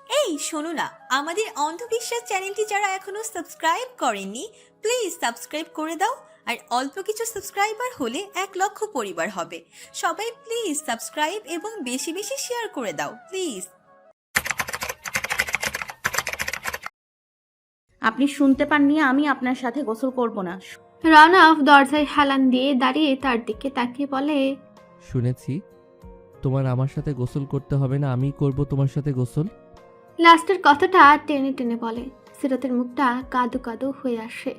এই শোনো না, আমাদের অন্ধবিশ্বাস চ্যানেলটি যারা এখনো সাবস্ক্রাইব করেননি, প্লিজ সাবস্ক্রাইব করে দাও। আর অল্প কিছু সাবস্ক্রাইবার হলে 1 লক্ষ পরিবার হবে। সবাই প্লিজ সাবস্ক্রাইব এবং বেশি বেশি শেয়ার করে দাও প্লিজ। আপনি শুনতে পাননি আমি আপনার সাথে গোসল করব না। রনফ দরজায় হেলান দিয়ে দাঁড়িয়ে তার দিকে তাকিয়ে বলে, শুনেছি তোমার আমার সাথে গোসল করতে হবে না, আমিই করব তোমার সাথে গোসল। লাস্টের কথাটা টেনে টেনে বলে। সিরাতের মুখটা কাদো কাদো হয়ে আসে।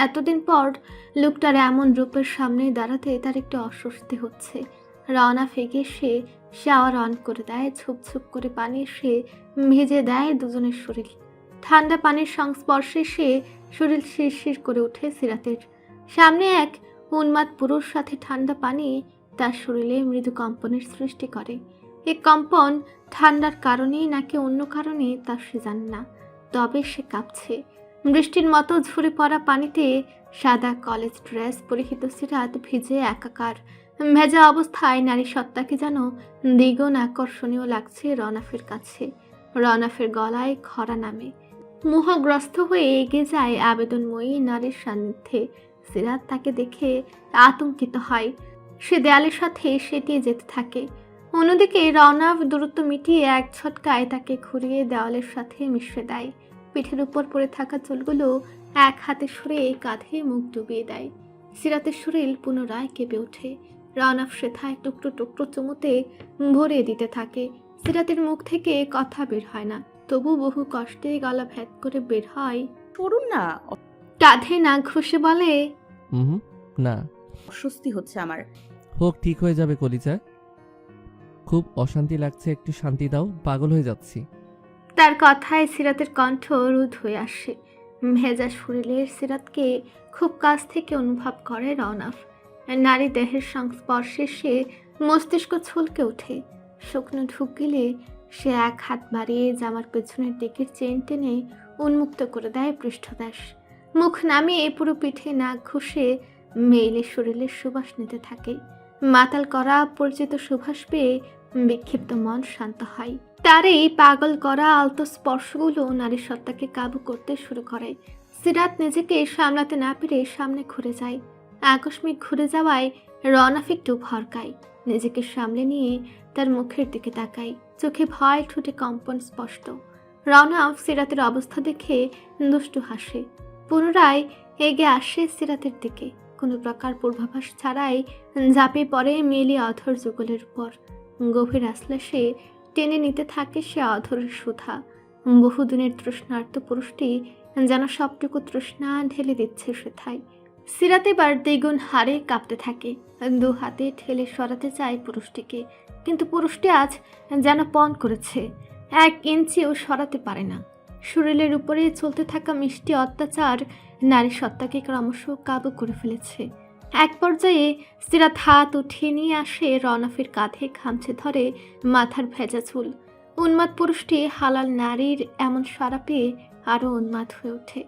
এতদিন পর লোকটার এমন রূপের সামনে দাঁড়াতে তার একটু অস্বস্তি হচ্ছে। রনফ এগিয়ে সে শাওয়ার অন করে দেয়। ঝুপঝুপ করে পানি সে ভেজে দেয় দুজনের শরীর। ঠান্ডা পানির সংস্পর্শে সে শরীর শিরশির করে ওঠে সিরাতের। সামনে এক উন্মাদ পুরুষ, সাথে ঠান্ডা পানি তার শরীরে মৃদু কম্পনের সৃষ্টি করে। এই কম্পন ঠান্ডার কারণেই নাকি অন্য কারণে তা সে জানে না, তবে সে কাঁপছে। বৃষ্টির মতো ঝরে পড়া পানিতে সাদা কলেজ ড্রেস পরিহিত সিরাত ভিজে একাকার। ভেজা অবস্থায় নারী সত্তাকে যেন দ্বিগুণ আকর্ষণীয় লাগছে রনফের কাছে। রনফের গলায় খরা নামে। মোহগ্রস্ত হয়ে এগিয়ে যায় আবেদনময়ী নারীর সান্নিধ্যে। সিরাত তাকে দেখে আতঙ্কিত হয়। সে দেয়ালের সাথে সেটিয়ে যেতে থাকে। অন্যদিকে রনফ দূরত্ব মিটিয়ে এক ঝটকায় তাকে ঘুরিয়ে দেওয়ালের সাথে মিশে দেয়। পিঠের উপর পড়ে থাকা চুলগুলো এক হাতে সরে কাঁধে মুখ ডুবিয়ে দেয়। সিরাতের শরীর পুনরায় কেঁপে ওঠে। রনফ সেথায় টুকরো টুকরো চুমুতে ভরিয়ে দিতে থাকে। সিরাতের মুখ থেকে কথা বের হয় না, তবু বহু কষ্টে গলা ভেদ করে বের হয়, করুন না, কাঁধে না ঘষে বলে, হুম, না অস্বস্তি হচ্ছে আমার। হোক, ঠিক হয়ে যাবে কলিজা। খুব অশান্তি লাগছে, একটু শান্তি দাও, পাগল হয়ে যাচ্ছি। তার কথায় সিরাতের কণ্ঠ রুদ্ধ হয়ে আসে। ভেজা শরীরের সিরাতকে খুব কাছ থেকে অনুভব করে রনফ। নারী দেহের সংস্পর্শে সে মস্তিষ্ক ছলকে ওঠে। শুকনো ঢুক গেলে সে এক হাত বাড়িয়ে জামার পেছনের দিকের চেন টেনে উন্মুক্ত করে দেয় পৃষ্ঠদেশ। মুখ নামিয়ে পুরো পিঠে নাক ঘষে মেইলে শরীরের সুবাস নিতে থাকে। মাতাল করা পরিচিত সুবাস পেয়ে বিক্ষিপ্ত মন শান্ত হয়। তার এই পাগল করা আলতো স্পর্শগুলো নারী সত্তাকে কাবু করতে শুরু করে। সিরাত নিজেকে সামলাতে না পেরে সামনে ঘুরে যায়। আকস্মিক ঘুরে যাওয়ায় রনফ একটু ভরকায়। নিজেকে সামলে নিয়ে তার মুখের দিকে তাকায়। চোখে ভয়, ঠোঁটে কম্পন স্পষ্ট। রনফ সিরাতের অবস্থা দেখে দুষ্টু হাসে। পুনরায় এগিয়ে আসে সিরাতের দিকে। কোনো প্রকার পূর্বাভাস ছাড়াই ঝাঁপিয়ে পড়ে মেলি অধর যুগলের উপর। গভীর আশ্লেষে টেনে নিতে থাকে সে অধরের সুধা। বহুদিনের তৃষ্ণার্ত পুরুষটি যেন সবটুকু তৃষ্ণা ঢেলে দিচ্ছে সেথায়। সিরাত এবার দ্বিগুণ হারে কাঁপতে থাকে। দু হাতে ঠেলে সরাতে চায় পুরুষটিকে, কিন্তু পুরুষটি আজ যেন পণ করেছে, 1 ইঞ্চিও সরাতে পারে না। শরীরের উপরে চলতে থাকা মিষ্টি অত্যাচার নারী সত্তাকে ক্রমশ কাবু করে ফেলেছে। এক পর্যায়ে সিরাত হাত উঠিয়ে নিয়ে আসে রনফের কাঁধে, খামচে ধরে মাথার ভেজা চুল। উন্মাদ পুরুষটি হালাল নারীর এমন সাড়া পেয়ে আরও উন্মাদ হয়ে ওঠে।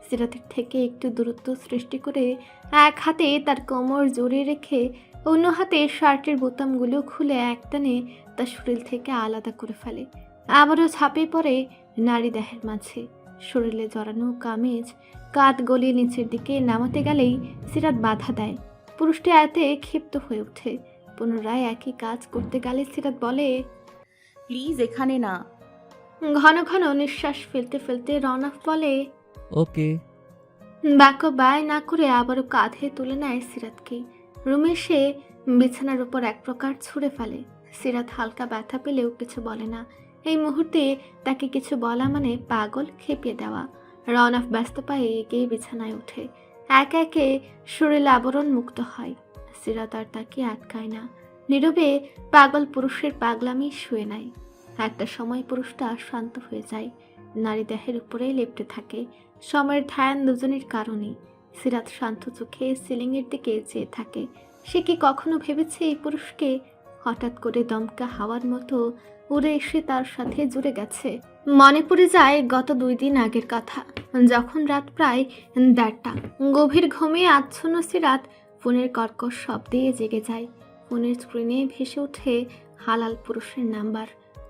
সিরাতের থেকে একটু দূরত্ব সৃষ্টি করে এক হাতে তার কোমর জড়িয়ে রেখে অন্য হাতে শার্টের বোতামগুলো খুলে একটানে তার শরীর থেকে আলাদা করে ফেলে। আবারও ঝাঁপিয়ে পড়ে নারী দেহের মাঝে। শরীরে জড়ানো কামিজ কাঁধ গলিয়ে নিচের দিকে নামাতে গেলেই সিরাত বাধা দেয়। পুরুষটি এতে ক্ষিপ্ত হয়ে ওঠে। পুনরায় একই কাজ করতে গেলে সিরাত বলে, প্লিজ এখানে না। ঘন ঘন নিঃশ্বাস ফেলতে ফেলতে রনফ বলে, ওকে। বাক্য ব্যয় না করে আবারও কাঁধে তুলে নেয় সিরাতকে। রুমে সে বিছানার উপর এক প্রকার ছুঁড়ে ফেলে। সিরাত হালকা ব্যথা পেলেও কিছু বলে না। এই মুহূর্তে তাকে কিছু বলা মানে পাগল খেপিয়ে দেওয়া। রনফ ব্যস্ত পায়ে এগিয়ে বিছানায় ওঠে। একে একে শরীর আবরণ মুক্ত হয়। সিরাত আর তাকে আটকায় না। নীরবে পাগল পুরুষের পাগলামি শুয়ে নেয়। একটা সময় পুরুষটা শান্ত হয়ে যায়। নারী দেহের উপরে লেপ্টে থাকে। সময়ের ধ্যান দুজনের কারণেই। সিরাত শান্ত চোখে সিলিংয়ের দিকে চেয়ে থাকে। সে কি কখনো ভেবেছে এই পুরুষকে হঠাৎ করে দমকা হাওয়ার মতো উড়ে এসে তার সাথে জুড়ে গেছে? মনে পড়ে যায় গত 2 দিন আগের কথা, যখন রাত প্রায় 1:30। গভীর ঘুমে আচ্ছন্ন সিরাত ফোনের কর্কশ শব্দে জেগে যায়। ফোনের স্ক্রিনে ভেসে ওঠে হালাল পুরুষের নাম্বার।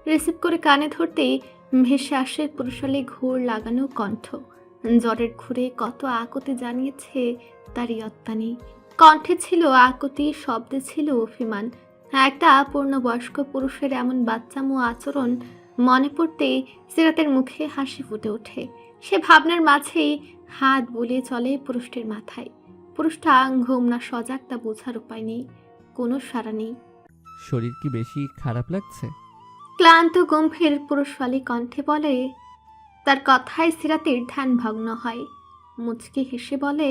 রিসিভ করে কানে ধরতেই ভেসে আসে পুরুষালী ঘোর লাগানো কণ্ঠ। জ্বরের ঘুরে কত আকুতি জানিয়েছে তার ইয়ত্তা নেই। কণ্ঠে ছিল আকুতি, শব্দে ছিল অভিমান। একটা পূর্ণবয়স্ক পুরুষের এমন বাচ্চামো আচরণ মনে পড়তেই সিরাতের মুখে হাসি ফুটে ওঠে। সে ভাবনার মাঝেই হাত বুলিয়ে চলে পুরুষটির মাথায়। পুরুষটা ঘুম না সজাগ তা বোঝার উপায় নেই, কোনো সাড়া নেই। শরীর কি বেশি খারাপ লাগছে? ক্লান্ত গম্ভীর পুরুষওয়ালী কণ্ঠে বলে। তার কথায় সিরাতের ধ্যান ভগ্ন হয়। মুচকি হেসে বলে,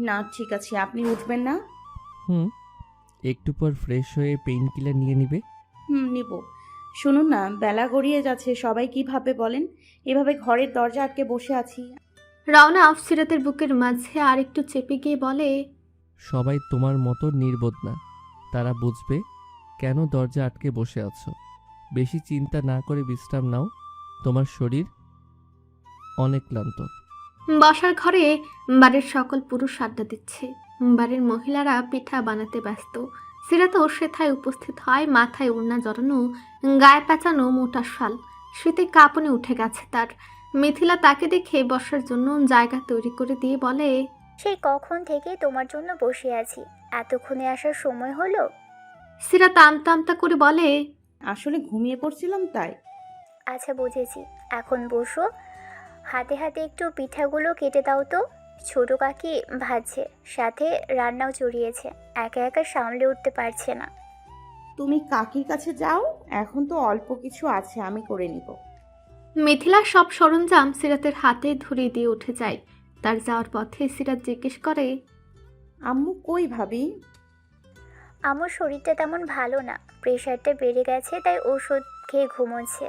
না ঠিক আছে, আপনি উঠবেন না? হুম, একটু পর ফ্রেশ হয়ে পেইন কিলার নিয়ে নিবে। নিব। শুনুন না, বেলা গড়িয়ে যাচ্ছে, সবাই কি ভাববে বলেন? এভাবে ঘরের দরজা আটকে বসে আছি। রওনাফ সিরাতের বুকের মাঝে আর একটু চেপে গিয়ে বলে, সবাই তোমার মতো নির্বোধ না, তারা বুঝবে কেন দরজা আটকে বসে আছো। বেশি চিন্তা না করে বিশ্রাম নাও, তোমার শরীর অনেক ক্লান্ত। বসার ঘরে বাড়ির সকল পুরুষ আড্ডা দিচ্ছে। বাড়ির মহিলারা পিঠা বানাতে ব্যস্ত। সিরাতও সেথায় উপস্থিত হয়, মাথায় ওড়না জড়ানো, গায়ে পেঁচানো মোটা শাল। শীতে কাঁপুনি উঠে গেছে তার। মিথিলা তাকে দেখে বসার জন্য জায়গা তৈরি করে দিয়ে বলে, সেই কখন থেকে তোমার জন্য বসে আছি, এতক্ষণে আসার সময় হলো? সিরাত আমতা আমতা করে বলে, আসলে ঘুমিয়ে পড়ছিলাম তাই। আচ্ছা বুঝেছি, এখন বসো। হাতে হাতে একটু পিঠাগুলো কেটে দাও তো। ছোট কাকি ভাজছে, সাথে রান্নাও চড়িয়েছে, একা একা সামলে উঠতে পারছে না। তুমি কাকির কাছে যাও, এখন তো অল্প কিছু আছে, আমি করে নিব। মিথিলা সব সরঞ্জাম সিরাতের হাতে ধরিয়ে দিয়ে উঠে যায়। তার যাওয়ার পথে সিরাত জিজ্ঞেস করে, আম্মু কই ভাবি? আমার শরীরটা তেমন ভালো না, প্রেশারটা বেড়ে গেছে, তাই ওষুধ খেয়ে ঘুমোচ্ছে।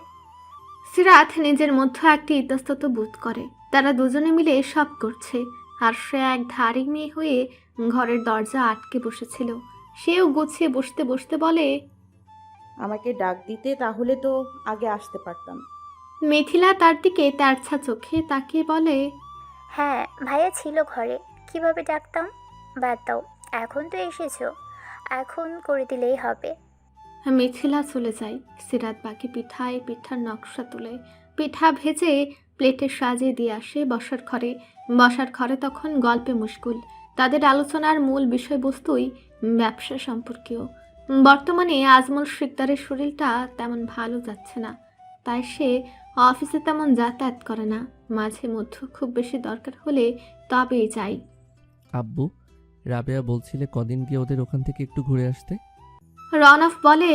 সিরাত নিজের মধ্যে একটি ইতস্তত বোধ করে। তারা দুজনে মিলে সব করছে, আর সে এক ধাড়ি মেয়ে হয়ে ঘরের দরজা আটকে বসেছিল। সেও গুছিয়ে বসতে বসতে বলে, আমাকে ডাক দিতে তাহলে তো আগে আসতে পারতাম। মিথিলা তার দিকে তেরছা চোখে তাকিয়ে বলে, হ্যাঁ, ভাইয়া ছিল ঘরে, কিভাবে ডাকতাম? বাদ দাও, এখন তো এসেছো, এখন করে দিলেই হবে। মিথিলা চলে যায়। সিরাত বাকি পিঠার নকশা তুলে পিঠা ভেজে প্লেটে সাজিয়ে দিয়ে আসে বসার ঘরে। বসার ঘরে তখন গল্পে মুশকুল। তাদের আলোচনার মূল বিষয়বস্তুই ব্যবসা সম্পর্কীয়। বর্তমানে আজমল শিকদারের শরীরটা তেমন ভালো যাচ্ছে না, তাই সে অফিসে তেমন যাতায়াত করে না। মাঝে মধ্যে খুব বেশি দরকার হলে তবেই যায়। আব্বু, রাবেয়া বলছিলে কদিন গিয়ে ওদের ওখান থেকে একটু ঘুরে আসতে। রনফ বলে,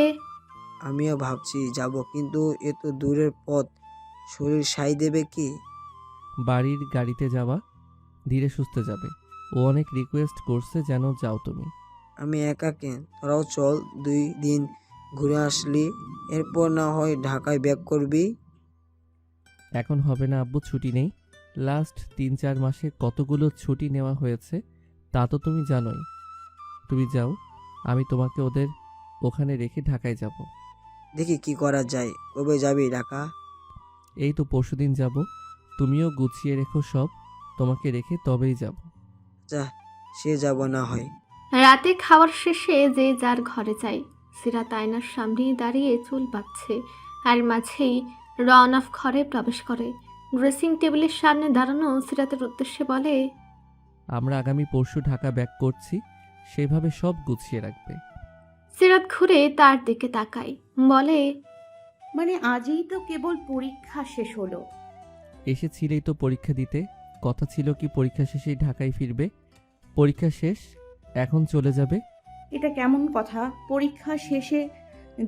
আমিও ভাবছি যাব, কিন্তু এত দূরের পথ, শরীর সাই দেবে কি? বাড়ির গাড়িতে যাওয়া, ধীরে সুস্থে যাবে। ও অনেক রিকোয়েস্ট করছে যেন যাও তুমি। আমি একা কেন, তোরাও চল, 2 দিন ঘুরে আসলি, এরপর না হয় ঢাকায় ব্যাক করবি। এখন হবে না আব্বু, ছুটি নেই। লাস্ট 3-4 মাসে কতগুলো ছুটি নেওয়া হয়েছে তা তো তুমি জানোই। তুমি যাও, আমি তোমাকে ওদের ওখানে রেখে ঢাকায় যাব। দেখি কি করা যায়। কবে যাবি ঢাকা? এই তো পরশুদিন যাব। তুমিও গুছিয়ে রেখো সব, তোমাকে রেখে তবেই যাব। যা, সে যাব না হয়। রাতে খাওয়ার শেষে যে যার ঘরে যায়। সিরাত আয়নার সামনে দাঁড়িয়ে চুল বাঁধছে, আর মাঝেই রওনাফ ঘরে প্রবেশ করে। ড্রেসিং টেবিলের সামনে দাঁড়ানো সিরাতের উদ্দেশ্যে বলে, আমরা আগামী পরশু ঢাকা ব্যাক করছি, সেভাবে সব গুছিয়ে রাখবে। সিরাত ঘুরে তার দিকে তাকায়, বলে, মানে আজই তো কেবল পরীক্ষা শেষ হলো। এসেছিলেই তো পরীক্ষা দিতে, কথা ছিল কি পরীক্ষা শেষেই ঢাকায় ফিরবে। পরীক্ষা শেষ, এখন চলে যাবে। এটা কেমন কথা? পরীক্ষা শেষে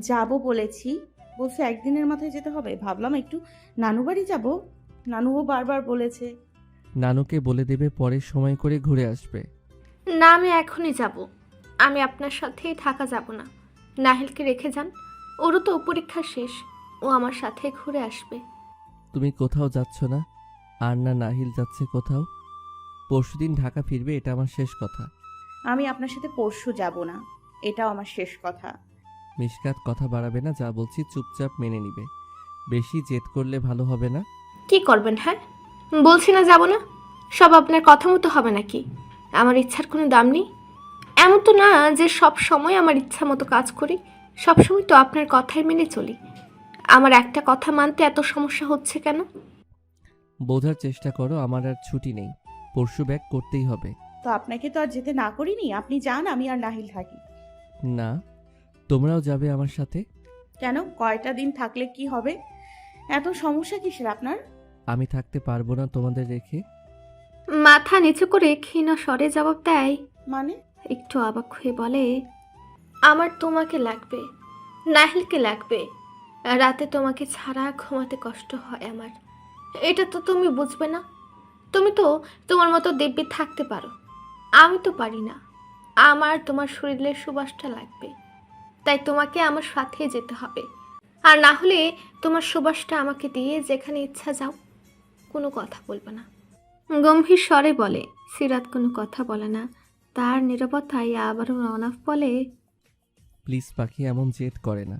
যাব বলেছি, বলছে একদিনের মাথায় যেতে হবে। ভাবলাম একটু নানু বাড়ি যাব, নানুও বারবার বলেছে। নানুকে বলে দেবে পরের সময় করে ঘুরে আসবে। না, আমি এখনই যাব। আমি আপনার সাথেই ঢাকা যাব না। নাহিলকে রেখে যান, ওরও তো পরীক্ষা শেষ, ও আমার সাথে ঘুরে আসবে। তুমি কোথাও যাচ্ছ না, আর না নাহিল যাচ্ছে কোথাও। পরশুদিন ঢাকা ফিরবে, এটা আমার শেষ কথা। আমি আপনার সাথে পরশু যাব না, এটাও আমার শেষ কথা। মিশকাত কথা বাড়াবে না, যা বলছি চুপচাপ মেনে নিবে। বেশি জেদ করলে ভালো হবে না। কি করবেন? হ্যাঁ, বলছি না যাব না, সব আপনার কথা মতো হবে নাকি? আমার ইচ্ছার কোনো দাম নেই? এমন তো না যে সব সময় আমার ইচ্ছা মতো কাজ করি, সব সময় তো আপনার কথাই মেনে চলি। আমার একটা কথা মানতে এত সমস্যা হচ্ছে কেন? বোঝার চেষ্টা করো, আমার আর ছুটি নেই, পরশু ব্যাক করতেই হবে। তো আপনাকে তো আর যেতে না করিনি, আপনি যান, আমি আর নাহিল থাকি। না, তোমরাও যাবে আমার সাথে? কেন, কয়টা দিন থাকলে কি হবে? এত সমস্যা কিসের আপনার? আমি থাকতে পারবো না তোমাদের রেখে। মাথা নিচু করে ক্ষীণ স্বরে জবাব দেয়। মানে? একটু অবাক হয়ে বলে, আমার তোমাকে লাগবে, নাহিলকে লাগবে। রাতে তোমাকে ছাড়া ঘুমাতে কষ্ট হয় আমার। এটা তো তুমি বুঝবে না। তুমি তো তোমার মতো দিব্যি থাকতে পারো, আমি তো পারি না। আমার তোমার শরীরের সুবাসটা লাগবে, তাই তোমাকে আমার সাথে যেতে হবে। আর না হলে তোমার সুবাসটা আমাকে দিয়ে যেখানে ইচ্ছা যাও, কোনো কথা বলবে না। গম্ভীর স্বরে বলে। সিরাত কোনো কথা বলে না। তার নীরবতায় আবারও রওনাফ বলে, প্লিজ পাখি, এমন জেদ করে না।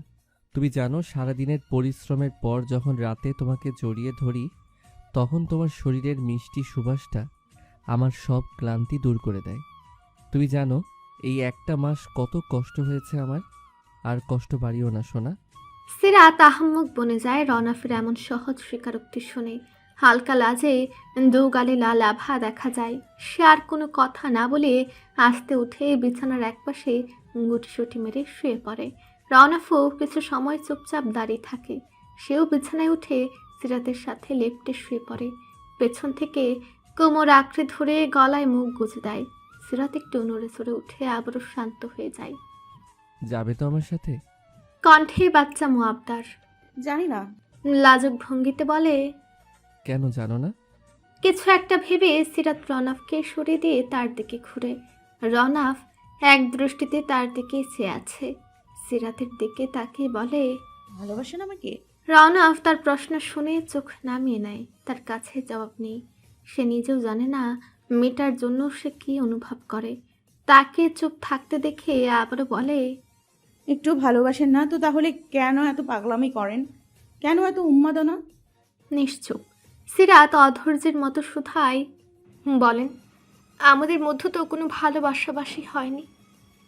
তুমি জানো সারাদিনের পরিশ্রমের পর যখন রাতে তোমাকে জড়িয়ে ধরি, তখন তোমার শরীরের মিষ্টি সুবাসটা আমার সব ক্লান্তি দূর করে দেয়। তুমি জানো এই একটা মাস কত কষ্ট হয়েছে আমার। আর কষ্ট বাড়িও না সোনা। সিরাত আহাম্মক বনে যায় রওনাফের এমন সহজ স্বীকারোক্তি শুনে। হালকা লাজে দু গালে লাল আভা দেখা যায়। সে আর কোনো কথা না বলে আস্তে উঠে বিছানার একপাশে গুটিসুটি মেরে শুয়ে পড়ে। রওনাফও কিছু সময় চুপচাপ দাঁড়িয়ে থাকে। সেও বিছানায় উঠে সিরাতের সাথে লেপ্টে শুয়ে পড়ে। পেছন থেকে কোমর আঁকড়ে ধরে গলায় মুখ গুজে দেয়। সিরাত একটু নড়ে চড়ে উঠে আবারও শান্ত হয়ে যায়। যাবে তো আমার সাথে? কণ্ঠে বাচ্চা মুআবদার। জানি না। লাজুক ভঙ্গিতে বলে, কেন জানো না? কিছু একটা ভেবে সিরাত রনাফকে সরিয়ে দিয়ে তার দিকে ঘুরে। রনাফ এক দৃষ্টিতে তার দিকে চেয়ে আছে। সিরাতের দিকে তাকিয়ে বলে, ভালোবাসেন আমাকে? রনাফ তার প্রশ্ন শুনে চোখ নামিয়ে নেয়। তার কাছে জবাব নেই। সে নিজেও জানে না মেয়েটার জন্য সে কি অনুভব করে। তাকে চুপ থাকতে দেখে আবারও বলে, একটু ভালোবাসেন না তো তাহলে কেন এত পাগলামি করেন? কেন এত উন্মাদনা? নিশ্চুপ। সিরাত অধৈর্যের মতো শুধায়, বলেন, আমাদের মধ্যে তো কোনো ভালোবাসাবাসি হয়নি,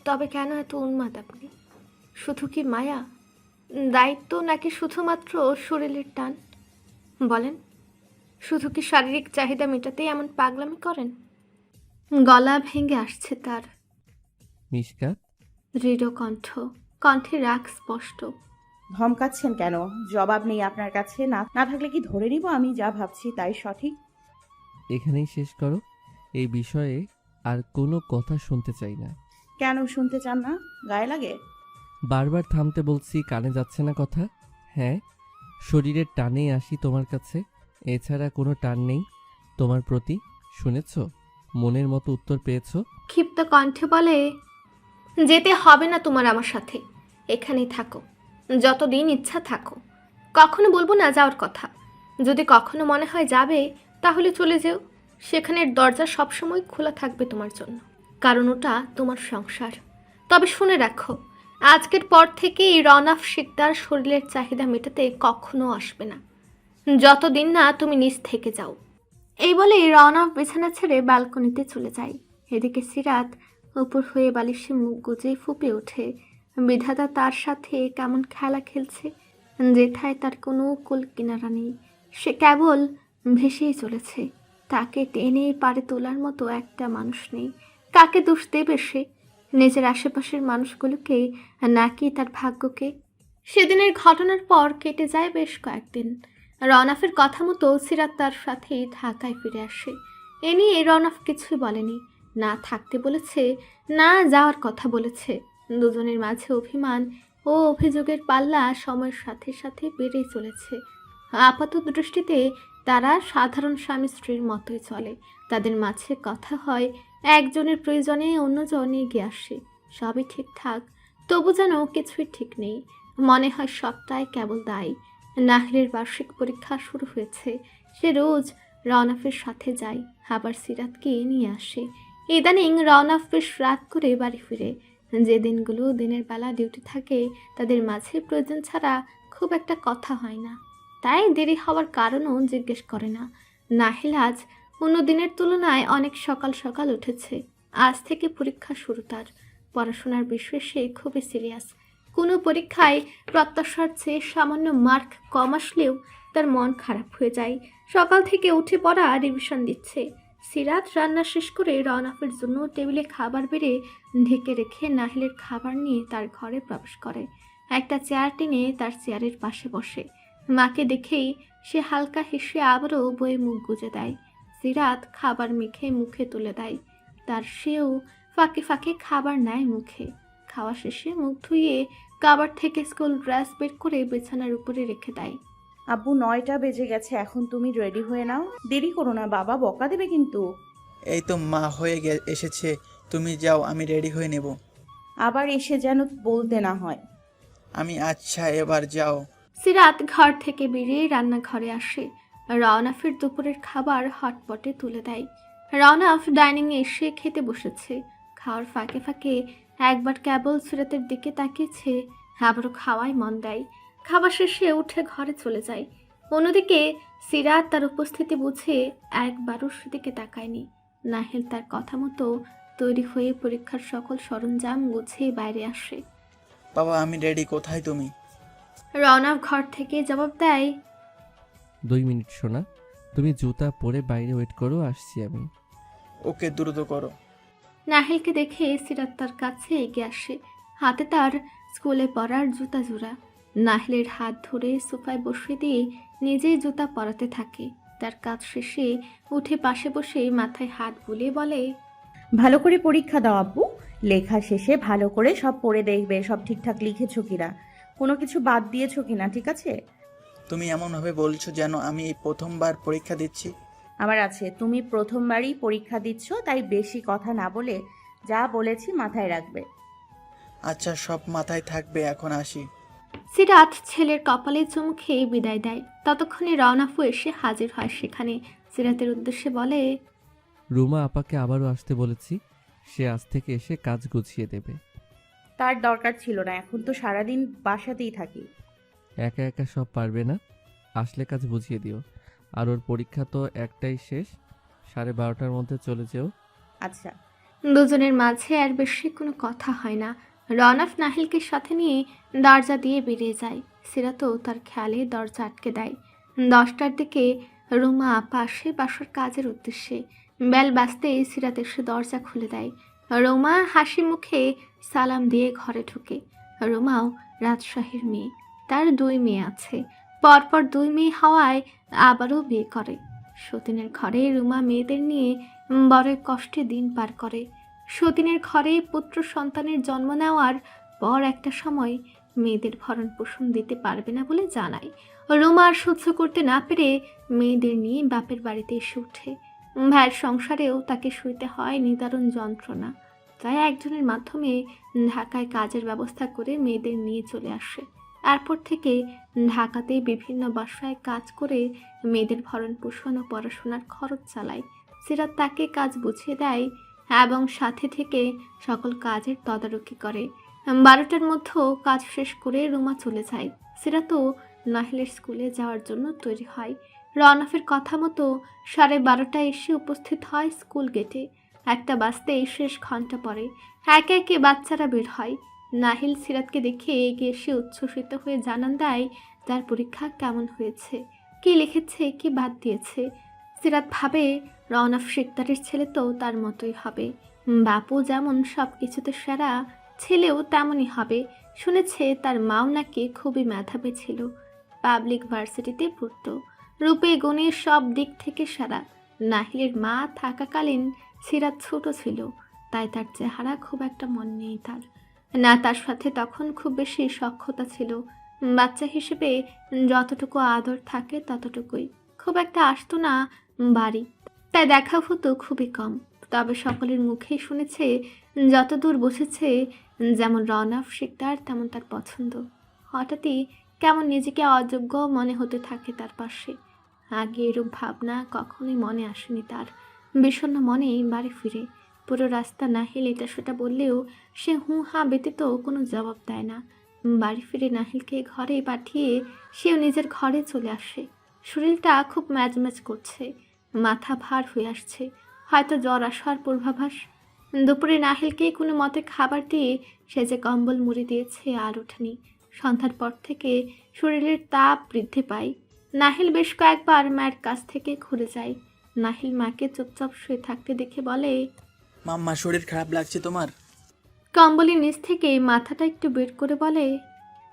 তবে কেন এত উন্মাদ আপনি? শুধু কি মায়া, দায়িত্ব, নাকি শুধুমাত্র শরীরের টান? বলেন, শুধু কি শারীরিক চাহিদা মেটাতেই এমন পাগলামি করেন? গলা ভেঙে আসছে তার। মিশকাত, দৃঢ় কণ্ঠ, কণ্ঠে রাগ স্পষ্ট। ধমকাচ্ছেন কেন? জবাব নেই আপনার কাছে? না না থাকলে কি ধরে নিব আমি যা ভাবছি তাই সঠিক? এখানেই শেষ করো। এই বিষয়ে আর কোনো কথা শুনতে চাই না। কেন শুনতে চান না? গায়ে লাগে? বারবার থামতে বলছি, কানে যাচ্ছে না কথা? হ্যাঁ, শরীরের টানেই আসি তোমার কাছে, এছাড়া কোনো টান নেই তোমার প্রতি। শুনেছ? মনের মতো উত্তর পেয়েছো? ক্ষিপ্ত কণ্ঠে বলে, যেতে হবে না তোমার আমার সাথে, এখানেই থাকো, যতদিন ইচ্ছা থাকো। কখনো বলবো না যাওয়ার কথা। যদি কখনো মনে হয় যাবে, তাহলে চলে যেও। সেখানের দরজা সবসময় খোলা থাকবে তোমার জন্য, কারণ ওটা তোমার সংসার। তবে শুনে রাখো, আজকের পর থেকে এই রনাফ শিকদার শরীরের চাহিদা মেটাতে কখনো আসবে না, যতদিন না তুমি নিজ থেকে যাও। এই বলে রওনা বিছানা ছেড়ে ব্যালকনিতে চলে যায়। এদিকে সিরাত উপর হয়ে বালিশে মুখ গুজে ফুঁপে ওঠে। বিধাতা তার সাথে কেমন খেলা খেলছে, যেথায় তার কোনো কুল কিনারা নেই। সে কেবল ভেসেই চলেছে। তাকে টেনে পারে তোলার মতো একটা মানুষ নেই। কাকে দোষ দেবে সে? নিজের আশেপাশের মানুষগুলোকে, নাকি তার ভাগ্যকে? সেদিনের ঘটনার পর কেটে যায় বেশ কয়েকদিন। রনাফের কথা মতো সিরাত তার সাথেই ঢাকায় ফিরে আসে। এ নিয়ে রনাফ কিছুই বলেনি, না থাকতে বলেছে, না যাওয়ার কথা বলেছে। দুজনের মাঝে অভিমান ও অভিযোগের পাল্লা সময়ের সাথে সাথে বেড়েই চলেছে। আপাত দৃষ্টিতে তারা সাধারণ স্বামী স্ত্রীর মতোই চলে। তাদের মাঝে কথা হয়, একজনের প্রয়োজনে অন্যজন এগিয়ে আসে। সবই ঠিকঠাক, তবু যেন কিছুই ঠিক নেই। মনে হয় সবটাই কেবল দায়ী। নাহিলের বার্ষিক পরীক্ষা শুরু হয়েছে। সে রোজ রওনাফের সাথে যায়, আবার সিরাতকে নিয়ে আসে। ইদানিং রওনাফ বেশ রাত করে বাড়ি ফিরে। যে দিনগুলো দিনের বেলা ডিউটি থাকে, তাদের মাঝে প্রয়োজন ছাড়া খুব একটা কথা হয় না। তাই দেরি হওয়ার কারণও জিজ্ঞেস করে না। নাহিল আজ অন্য দিনের তুলনায় অনেক সকাল সকাল উঠেছে। আজ থেকে পরীক্ষা শুরু তার। পড়াশোনার বিষয়ে সে খুবই সিরিয়াস। কোনো পরীক্ষায় প্রত্যাশার চেয়ে সামান্য মার্ক কম আসলেও তার মন খারাপ হয়ে যায়। সকাল থেকে উঠে পড়া রিভিশন দিচ্ছে। সিরাত রান্না শেষ করে রওনাফের জন্য টেবিলে খাবার বেড়ে ঢেকে রেখে নাহিলের খাবার নিয়ে তার ঘরে প্রবেশ করে। একটা চেয়ার টেনে তার চেয়ারের পাশে বসে। মাকে দেখেই সে হালকা হেসে আবারও বয়ে মুখ গুজে দেয়। সিরাত খাবার মেখে মুখে তুলে দেয়। তার সেও ফাঁকে ফাঁকে খাবার নেয় মুখে। খাওয়া শেষে মুখ ধুয়ে কাবার থেকে স্কুল ড্রেস বের করে বিছানার উপরে রেখে দেয়। আব্বু 9টা বেজে গেছে, এখন তুমি রেডি হয়ে নাও। দেরি করো না, বাবা বকা দেবে কিন্তু। এই তো মা এসেছে, তুমি যাও, আমি রেডি হয়ে নেব। আবার এসে যেন বলতে না হয়। আমি আচ্ছা, এবার যাও। সিরাত ঘর থেকে বেরিয়ে রান্নাঘরে আসে। রওনাফের দুপুরের খাবার হটপটে তুলে দেয়। রওনাফ ডাইনিংয়ে এসে খেতে বসেছে। খাওয়ার ফাঁকে ফাঁকে একবার কেবল সিরাতের দিকে তাকিয়েছে, আবারও খাওয়ায় মন দেয়। খাবার শেষে উঠে ঘরে চলে যায়। অন্যদিকে সিরাত তার উপস্থিতি বুঝে একবারও সেদিকে তাকায়নি। নাহিল তার কথা মতো তৈরি হয়ে পরীক্ষার সকল সরঞ্জাম গুছিয়ে বাইরে আসে। বাবা আমি রেডি, কোথায় তুমি? রওনাফ ঘর থেকে জবাব দেয়, 2 মিনিট সোনা, তুমি জুতা পরে বাইরে ওয়েট করো, আসছি আমি। ওকে, দ্রুত করো। নাহিলকে দেখে সিরাত তার কাছে এগিয়ে আসে। হাতে তার স্কুলে পরার জুতা জোড়া। নাহিলের হাত ধরে সোফায় বসিয়ে দিয়ে নিজেই জুতা পরাতে থাকে। তার কাজ শেষে উঠে পাশে বসে মাথায় হাত বুলিয়ে বলে, ভালো করে পরীক্ষা দাও আব্বু। লেখা শেষে ভালো করে সব পড়ে দেখবে সব ঠিকঠাক লিখেছো কিনা, কোনো কিছু বাদ দিয়েছো কিনা, ঠিক আছে? তুমি এমনভাবে বলছো যেন আমি এই প্রথমবার পরীক্ষা দিচ্ছি। আমার আছে, তুমি প্রথমবারই পরীক্ষা দিচ্ছ, তাই বেশি কথা না বলে যা বলেছি মাথায় রাখবে। আচ্ছা, সব মাথায় থাকবে, এখন আসি। সিরাত ছেলের কপালে চুমু খেয়ে বিদায় দেয়। ততক্ষণে রওনাফু এসে হাজির হয় সেখানে। সিরাতের উদ্দেশ্যে বলে, রুমা আপাকে আবারও আসতে বলেছি, সে আজ থেকে এসে কাজ গুছিয়ে দেবে। তার দরকার ছিল না, এখন তো সারাদিন বাসাতেই থাকি। একা একা সব পারবে না, আসলে কাজ বুঝিয়ে দিও। আর ওর পরীক্ষা তো একটাই শেষ, 12:30টার মধ্যে চলে যেও। আচ্ছা। দুজনের মাঝে আর বেশি কোনো কথা হয় না। রওনাফ নাহিলকে সাথে নিয়ে দরজা দিয়ে বেরিয়ে যায়। সিরাতও তার খেয়ালে দরজা আটকে দেয়। 10টার দিকে রুমা আপা আসে বাসার কাজের উদ্দেশ্যে। বেল বাজতেই সিরাত এসে দরজা খুলে দেয়। রুমা হাসি মুখে সালাম দিয়ে ঘরে ঢুকে। রুমাও রাজশাহীর মেয়ে, তার 2 মেয়ে আছে। পরপর 2 মেয়ে হওয়ায় আবারও বিয়ে করে। সতীনের ঘরে রুমা মেয়েদের নিয়ে বড় কষ্টে দিন পার করে। সতীনের ঘরে পুত্র সন্তানের জন্ম নেওয়ার পর একটা সময় মেয়েদের ভরণ পোষণ দিতে পারবে না বলে জানায়। রুমা আর সহ্য করতে না পেরে মেয়েদের নিয়ে বাপের বাড়িতে এসে ওঠে। ভাইয়ের সংসারেও তাকে সইতে হয় নিদারুণ যন্ত্রণা। তাই একজনের মাধ্যমে ঢাকায় কাজের ব্যবস্থা করে মেয়েদের নিয়ে চলে আসে। এরপর থেকে ঢাকাতে বিভিন্ন বাসায় কাজ করে মেয়েদের ভরণ পোষণ ও পড়াশোনার খরচ চালায়। সিরাত তাকে কাজ বুঝিয়ে দেয় এবং সাথে থেকে সকল কাজের তদারকি করে। 12টার মধ্যেও কাজ শেষ করে রুমা চলে যায়। সিরাতও নাহিলের স্কুলে যাওয়ার জন্য তৈরি হয়। রওনাফের কথা মতো 12:30টায় এসে উপস্থিত হয় স্কুল গেটে। একটা বাজতেই শেষ ঘন্টা পরে। একে একে বাচ্চারা বের হয়। নাহিল সিরাতকে দেখে এগিয়ে এসে উচ্ছ্বসিত হয়ে জানান দেয় তার পরীক্ষা কেমন হয়েছে, কি লিখেছে, কি বাদ দিয়েছে। সিরাত ভাবে রওনাফ শিকদারের ছেলে তো তার মতোই হবে। বাপু যেমন সব কিছুতে সেরা, ছেলেও তেমনই হবে। শুনেছে তার মাও নাকি খুবই মেধাবী ছিল, পাবলিক ভার্সিটিতে পড়তো, রূপে গুণে সব দিক থেকে সেরা। নাহিলের মা থাকাকালীন সিরাত ছোট ছিল, তাই তার চেহারা খুব একটা মন নেই তার। না, তার সাথে তখন খুব বেশি সখ্যতা ছিল। বাচ্চা হিসেবে যতটুকু আদর থাকে ততটুকুই, খুব একটা আসতো না বাড়ি, তাই দেখা হতো খুবই কম। তবে সকলের মুখেই শুনেছে যতদূর বসেছে যেমন রওনাফ শিকদার তেমন তার পছন্দ। হঠাৎই কেমন নিজেকে অযোগ্য মনে হতে থাকে তার পাশে। আগে এরূপ ভাবনা কখনোই মনে আসেনি তার। বিষণ্ণ মনেই বাড়ি ফিরে। পুরো রাস্তা নাহিল এটা সেটা বললেও সে হু হা ব্যতীত কোনো জবাব দেয় না। বাড়ি ফিরে নাহিলকে ঘরে পাঠিয়ে সেও নিজের ঘরে চলে আসে। শরীরটা খুব ম্যাজম্যাজ করছে, মাথা ভার হয়ে আসছে, হয়তো জ্বর আসার পূর্বাভাস। দুপুরে নাহিলকে কোনো মতে খাবার দিয়ে সে যে কম্বল মুড়ি দিয়েছে আর ওঠেনি। সন্ধ্যার পর থেকে শরীরের তাপ বৃদ্ধি পায়। নাহিল বেশ কয়েকবার মায়ের কাছ থেকে ঘুরে যায়। নাহিল মাকে চুপচাপ শুয়ে থাকতে দেখে বলে, মাম্মা শরীর খারাপ লাগছে তোমার? কম্বলের নিচ থেকে মাথাটা একটু বের করে বলে,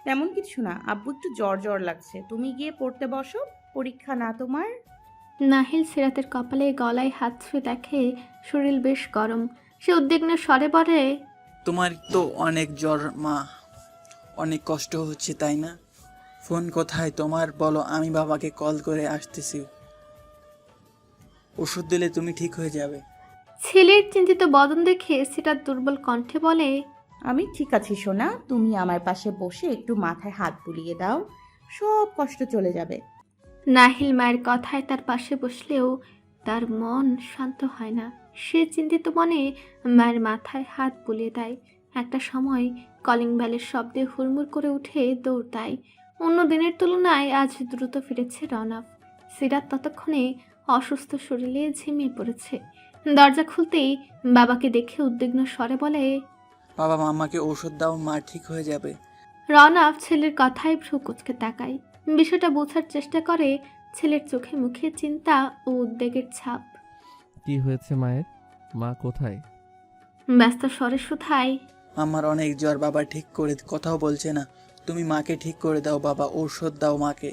তেমন কিছু না, আব্বু একটু জ্বর জ্বর লাগছে, তুমি গিয়ে পড়তে বসো, পরীক্ষা না তোমার? নাহিল সিরাতের কপালে গলায় হাত ছুঁয়ে দেখে শরীর বেশ গরম। সে উদ্বিগ্ন স্বরে বলে, তোমার তো অনেক জ্বর মা, অনেক কষ্ট হচ্ছে তাই না? ফোন কোথায় তোমার বলো, আমি বাবাকে কল করে আসতেছি। ওষুধ দিলে তুমি ঠিক হয়ে যাবে। ছেলের চিন্তিত বদন দেখে সিরাত দুর্বল কণ্ঠে বলে, আমি ঠিক আছি সোনা, তুমি আমার পাশে বসে একটু মাথায় হাত বুলিয়ে দাও, সব কষ্ট চলে যাবে। নাহিল মায়ের কথায় তার পাশে বসলেও তার মন শান্ত হয় না। সে চিন্তিত মনে মায়ের মাথায় হাত বুলিয়ে দেয়। একটা সময় কলিং বেলের শব্দে হুড়মুড় করে উঠে দৌড় দেয়। অন্য দিনের তুলনায় আজ দ্রুত ফিরেছে রওনাক। সিরাত ততক্ষণে অসুস্থ শরীরে ঝিমিয়ে পড়েছে। দরজা খুলতেই বাবাকে দেখে উদ্বিগ্ন স্বরে বলে, বাবা মাম্মাকে ওষুধ দাও, মা ঠিক হয়ে যাবে। রওনাক ছেলের কথায় ভ্রু কুঁচকে তাকায়। বিষয়টা বোঝার চেষ্টা করে। ছেলের চোখে মুখে চিন্তা ও উদ্বেগের ছাপ। কি হয়েছে মায়ের? মা কোথায়? ব্যস্ত স্বরে শুধায়, আমার অনেক জ্বর, বাবা ঠিক করে কথাও বলছে না। তুমি মাকে ঠিক করে দাও বাবা, ঔষধ দাও মাকে।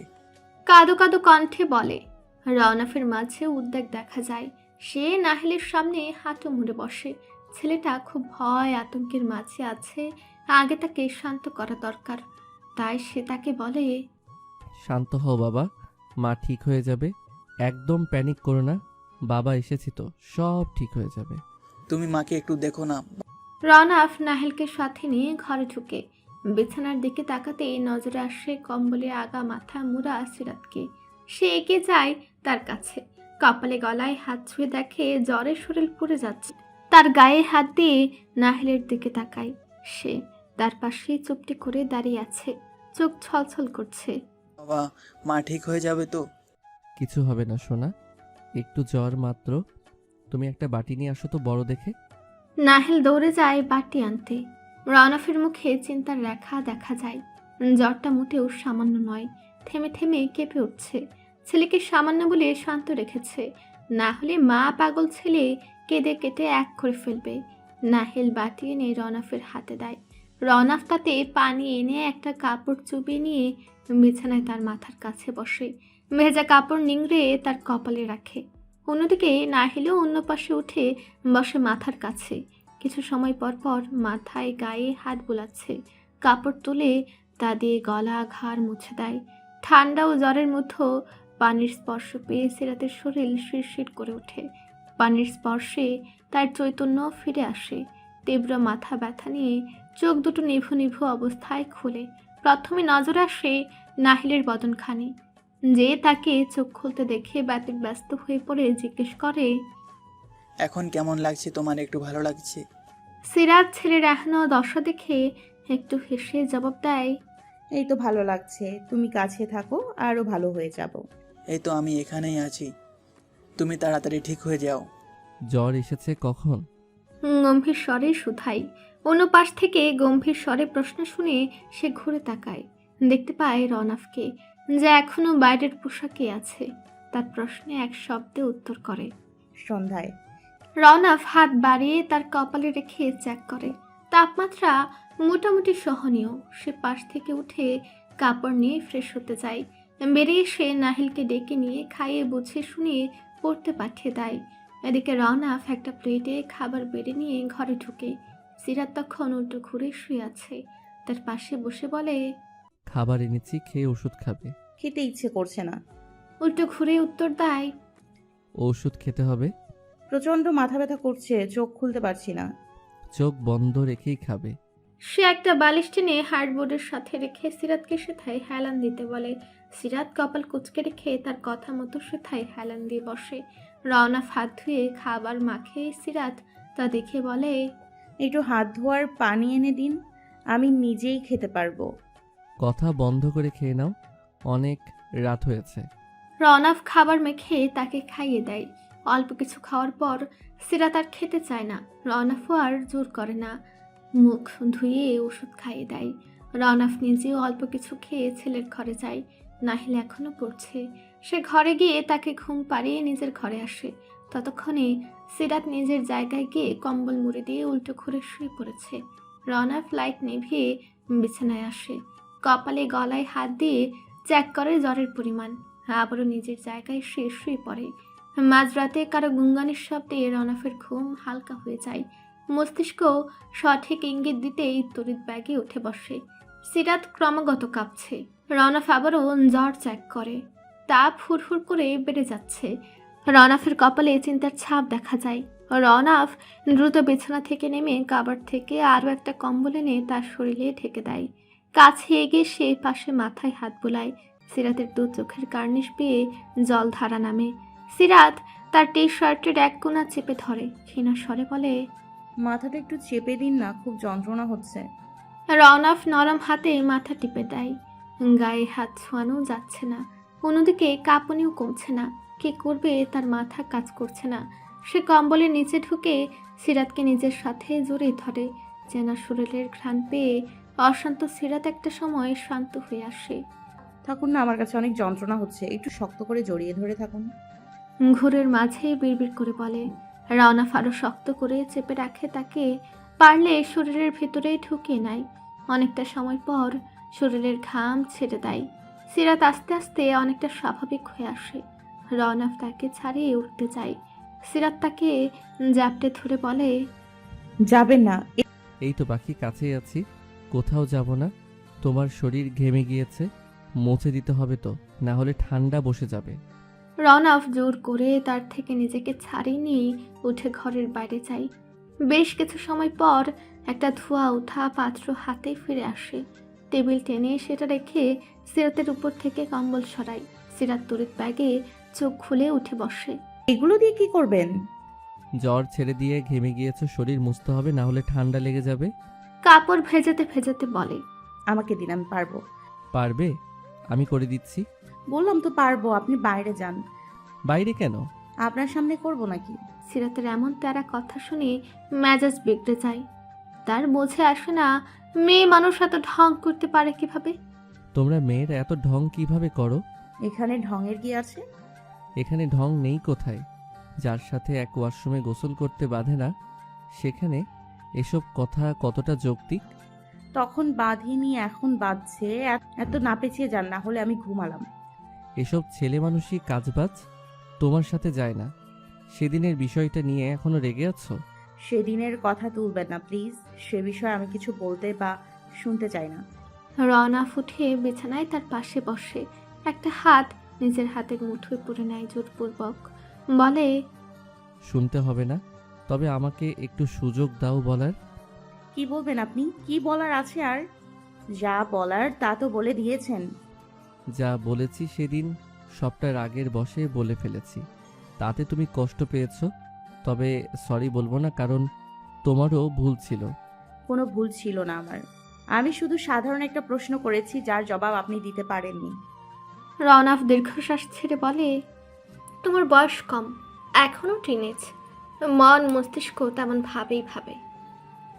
কাদো কাদো কণ্ঠে বলে। রওনাফের মাঝে উদ্বেগ দেখা যায়। সে নাহিলের সামনে হাঁটু মুড়ে বসে। ছেলেটা খুব ভয় আতঙ্কের মাঝে আছে। আগে তাকে শান্ত করা দরকার। তাই সে তাকে বলে, শান্ত হও বাবা, মা ঠিক হয়ে যাবে। একদম প্যানিক করো না, বাবা এসেছি তো, সব ঠিক হয়ে যাবে। তুমি মাকে একটু দেখো না। রওনাফ নাহিলকে সাথে নিয়ে ঘরে ঢুকে বিছানার দিকে তাকাতেই নজরে আসে কম্বলে আগা মাথা মুড়া সিরাতকে। সে এগিয়ে যায় তার কাছে। কপালে গলায় হাত ছুঁয়ে দেখে জ্বরে শরীর পুড়ে যাচ্ছে। তার গায়ে হাত দিয়ে নাহিলের দিকে তাকায়। সে তার পাশে চুপটি করে দাঁড়িয়ে আছে, চোখ ছলছল করছে। বাবা মা ঠিক হয়ে যাবে তো? কিছু হবে না সোনা, একটু জ্বর মাত্র। তুমি একটা বাটি নিয়ে আসো তো বড় দেখে। নাহিল দৌড়ে যায় বাটি আনতে। রওনাফের মুখে চিন্তার রেখা দেখা যায়। জ্বরটা মোটেও সামান্য নয়, থেমে থেমে কেঁপে উঠছে। ছেলেকে সামান্য বলে শান্ত রেখেছে, না হলে মা পাগল ছেলে কেঁদে কেটে এক করে ফেলবে। নাহিল বাটি এনে রওনাফের হাতে দেয়। রওনাফ তাতে পানি এনে একটা কাপড় চুবিয়ে নিয়ে বিছানায় তার মাথার কাছে বসে। ভেজা কাপড় নিংড়ে তার কপালে রাখে। অন্যদিকে নাহিলও অন্য পাশে উঠে বসে মাথার কাছে। কিছু সময় পর পর মাথায় গায়ে হাত বুলাচ্ছে। কাপড় তুলে তা দিয়ে গলা ঘাড় মুছে দেয়। ঠান্ডা ও জ্বরের মধ্যে পানির স্পর্শ পেয়ে সিরাতের শরীর শিরশির করে ওঠে। পানির স্পর্শে তার চৈতন্য ফিরে আসে। তীব্র মাথা ব্যথা নিয়ে চোখ দুটো নিভু নিভু অবস্থায় খুলে প্রথমে নজর আসে নাহিলের বদনখানি। যে তাকে চোখ খুলতে দেখে ব্যস্ত হয়ে পড়ে জিজ্ঞেস করে, এখন কেমন লাগছে তোমার? একটু ভালো লাগছে? সিরাত ছেলের এখনো দশা দেখে একটু হেসে জবাব দেয়, এই তো ভালো লাগছে, তুমি কাছে থাকো, আরো ভালো হয়ে যাব। এই তো আমি এখানেই আছি, তুমি তাড়াতাড়ি ঠিক হয়ে যাও। জ্বর এসেছে কখন? গম্ভীর স্বরে শুধাই। অন্য পাশ থেকে গম্ভীর স্বরে প্রশ্ন শুনে সে ঘুরে তাকায়। দেখতে পায় রওনাফকে, যা এখনো বাইরের পোশাকে আছে। তার প্রশ্নে এক শব্দে উত্তর করে, সন্ধ্যায়। রওনাফ হাত বাড়িয়ে তার কপালে রেখে চেক করে। তাপমাত্রা মোটামুটি সহনীয়। সে পাশ থেকে উঠে কাপড় নিয়ে ফ্রেশ হতে যায়। বেরিয়ে এসে নাহিলকে ডেকে নিয়ে খাইয়ে বুঝিয়ে শুনিয়ে পড়তে পাঠিয়ে দেয়। এদিকে রওনাফ একটা প্লেটে খাবার বেড়ে নিয়ে ঘরে ঢুকে। সিরাত তখন উল্টো ঘুরে শুয়ে আছে। তার পাশে বসে বলে, খাবার এনেছি, খেয়ে ওষুধ খাবে। খেতে ইচ্ছে করছে না। উল্টো ঘুরে উত্তর দেয়, ওষুধ খেতে হবে। প্রচন্ড মাথা ব্যথা করছে, চোখ খুলতে পারছি না। চোখ বন্ধ রেখেই খাবে। সে একটা বালিশ টেনে হার্ডবোর্ডের সাথে রেখে সিরাতকে সেথায় হেলান দিতে বলে। সিরাত কপাল কুচকে রেখে তার কথা মতো সেথায় হেলান দিয়ে বসে। রওনাফ হাত ধুয়ে খাবার মাখে। সিরাত তা দেখে বলে, একটু হাত ধোয়ার পানি এনে দিন, আমি নিজেই খেতে পারবো। কথা বন্ধ করে খেয়ে নাও, অনেক রাত হয়েছে। রওনাফ খাবার মেখে তাকে খাইয়ে দেয়। অল্প কিছু খাওয়ার পর সিরাত আর খেতে চায় না। রওনাফও আর জোর করে না, মুখ ধুয়ে ওষুধ খাইয়ে দেয়। রওনাফ নিজেও অল্প কিছু খেয়ে ছেলের ঘরে যায়। নাহিল এখনো পড়ছে। সে ঘরে গিয়ে তাকে ঘুম পাড়িয়ে নিজের ঘরে আসে। ততক্ষণে সিরাত নিজের জায়গায় গিয়ে কম্বল মুড়ি দিয়ে উল্টো ঘুরে শুয়ে পড়েছে। রওনাফ লাইট নিভিয়ে বিছানায় আসে, কপালে গলায় হাত দিয়ে চেক করে জ্বরের পরিমাণ। আবারও নিজের জায়গায় শুয়ে পড়ে। মাঝরাতে কারো গুনগানের শব্দে রওনাফের ঘুম হালকা হয়ে যায়। মস্তিষ্ক সঠিক ইঙ্গিত দিতেই তড়িৎ ব্যাগে উঠে বসে। সিরাত ক্রমাগত কাঁপছে। রওনাফ আবারও জ্বর চেক করে, তাপ হুড়হুড় করে বেড়ে যাচ্ছে। রওনাফের কপালে চিন্তার ছাপ দেখা যায়। রওনাফ দ্রুত বিছানা থেকে নেমে কাবার থেকে আরও একটা কম্বল এনে তার শরীরে ঢেকে দেয়। কাছে এগিয়ে সে পাশে মাথায় হাত বোলায়। সিরাতের দু চোখের কার্নিশ পেয়ে জল ধারা নামে। সিরাত তার টি শার্টের এক কোণা চেপে ধরে, ক্ষীণ স্বরে বলে, মাথাটা একটু চেপে দিন না, খুব যন্ত্রণা হচ্ছে। রওনাফ নরম হাতে মাথা টিপে দেয়। গায়ে হাত ছোঁয়ানো যাচ্ছে না, অন্যদিকে কাঁপুনিও কমছে না। কি করবে তার মাথা কাজ করছে না। সে কম্বলের নিচে ঢুকে সিরাতকে নিজের সাথে জড়িয়ে ধরে। চেনা শরীরের ঘ্রাণ পেয়ে অশান্ত সিরাত একটা সময় শান্ত হয়ে আসে। থাকুন না, আমার কাছে অনেক যন্ত্রণা হচ্ছে, একটু শক্ত করে জড়িয়ে ধরে থাকুন। ঘোরের মাঝে বিড়বিড় করে বলে। রওনাফ আরো শক্ত করে চেপে রাখে তাকে, পারলে শরীরের ভেতরে ঢুকিয়ে নেয়। অনেকটা সময় পর শরীরের ঘাম ছেড়ে দেয়। সিরাত আস্তে আস্তে অনেকটা স্বাভাবিক হয়ে আসে। রওনাফ তাকে ছাড়িয়ে উঠতে চায়। সিরাত তাকে জাপটে ধরে বলে, যাবেন না। এই তো বাকি কাছেই আছি, কোথাও যাব না। তোমার শরীর ঘেমে গিয়েছে, মুছে দিতে হবে তো, না হলে ঠান্ডা বসে যাবে। রওনাফ জোর করে তার থেকে নিজেকে ছাড়িয়ে নিয়ে উঠে ঘরের বাইরে যায়। বেশ কিছু সময় পর একটা ধোয়া ওঠা পাত্র হাতে ফিরে আসে। টেবিল টেনে সেটা রেখে সিরাতের উপর থেকে কম্বল সরায়। সিরাত তড়িৎ ব্যাগে চোখ খুলে উঠে বসে। এগুলো দিয়ে কি করবেন? জ্বর ছেড়ে দিয়ে ঘেমে গিয়েছে, শরীর মুছতে হবে, না হলে ঠান্ডা লেগে যাবে। কাপড় ভেজাতে ভেজাতে বলে, আমাকে দিন, আমি পারবো। পারবে? আমি করে দিচ্ছি। বললাম তো পারবো, আপনি বাইরে যান। বাইরে কেন? আপনার সামনে করব নাকি? সিরাতের এমন তারা কথা শুনে মেজাজ বিগড়ে যায়। তার বোঝে আসে না মেয়ে মানুষ এত ঢং করতে পারে কিভাবে। তোমরা মেয়েরা এত ঢং কিভাবে করো? এখানে ঢঙের কি আছে? এখানে ঢং নেই কোথায়? যার সাথে এক ওয়াশরুমে গোসল করতে বাধে না, সেখানে এসব কথা কতটা যৌক্তিক? তখন বাঁধিনি, এখন বাঁধছে। এত না পেঁচিয়ে যান, না হলে আমি ঘুমালাম। এসব ছেলে মানুষই কাজবাজ, তোমার সাথে যায় না। সেদিনের বিষয়টা নিয়ে এখনো রেগে আছো? সেদিনের কথা তুলবেন না প্লিজ, সে বিষয়ে আমি কিছু বলতে বা শুনতে চাই না। রওনাফ উঠে বিছানায় তার পাশে বসে, একটা হাত নিজের হাতের মুঠোয় পরে নেয় জোরপূর্বক। বলে, শুনতে হবে না, তবে আমাকে একটু সুযোগ দাও বলার। কি বলবেন আপনি? কি বলার আছে আর? যা বলার তা তো বলে দিয়েছেন। যা বলেছি সেদিন সবটা রাগের বশে বলে ফেলেছি, তাতে তুমি কষ্ট পেয়েছো। তবে সরি বলবো না, কারণ তোমারও ভুল ছিল। কোনো ভুল ছিল না আমার। আমি শুধু সাধারণ একটা প্রশ্ন করেছি যার জবাব আপনি দিতে পারেননি। রওনাফ দীর্ঘশ্বাস ছেড়ে বলে, তোমার বয়স কম, এখনো টিনেজ, মন মস্তিষ্ক তেমন ভাবেই ভাবে।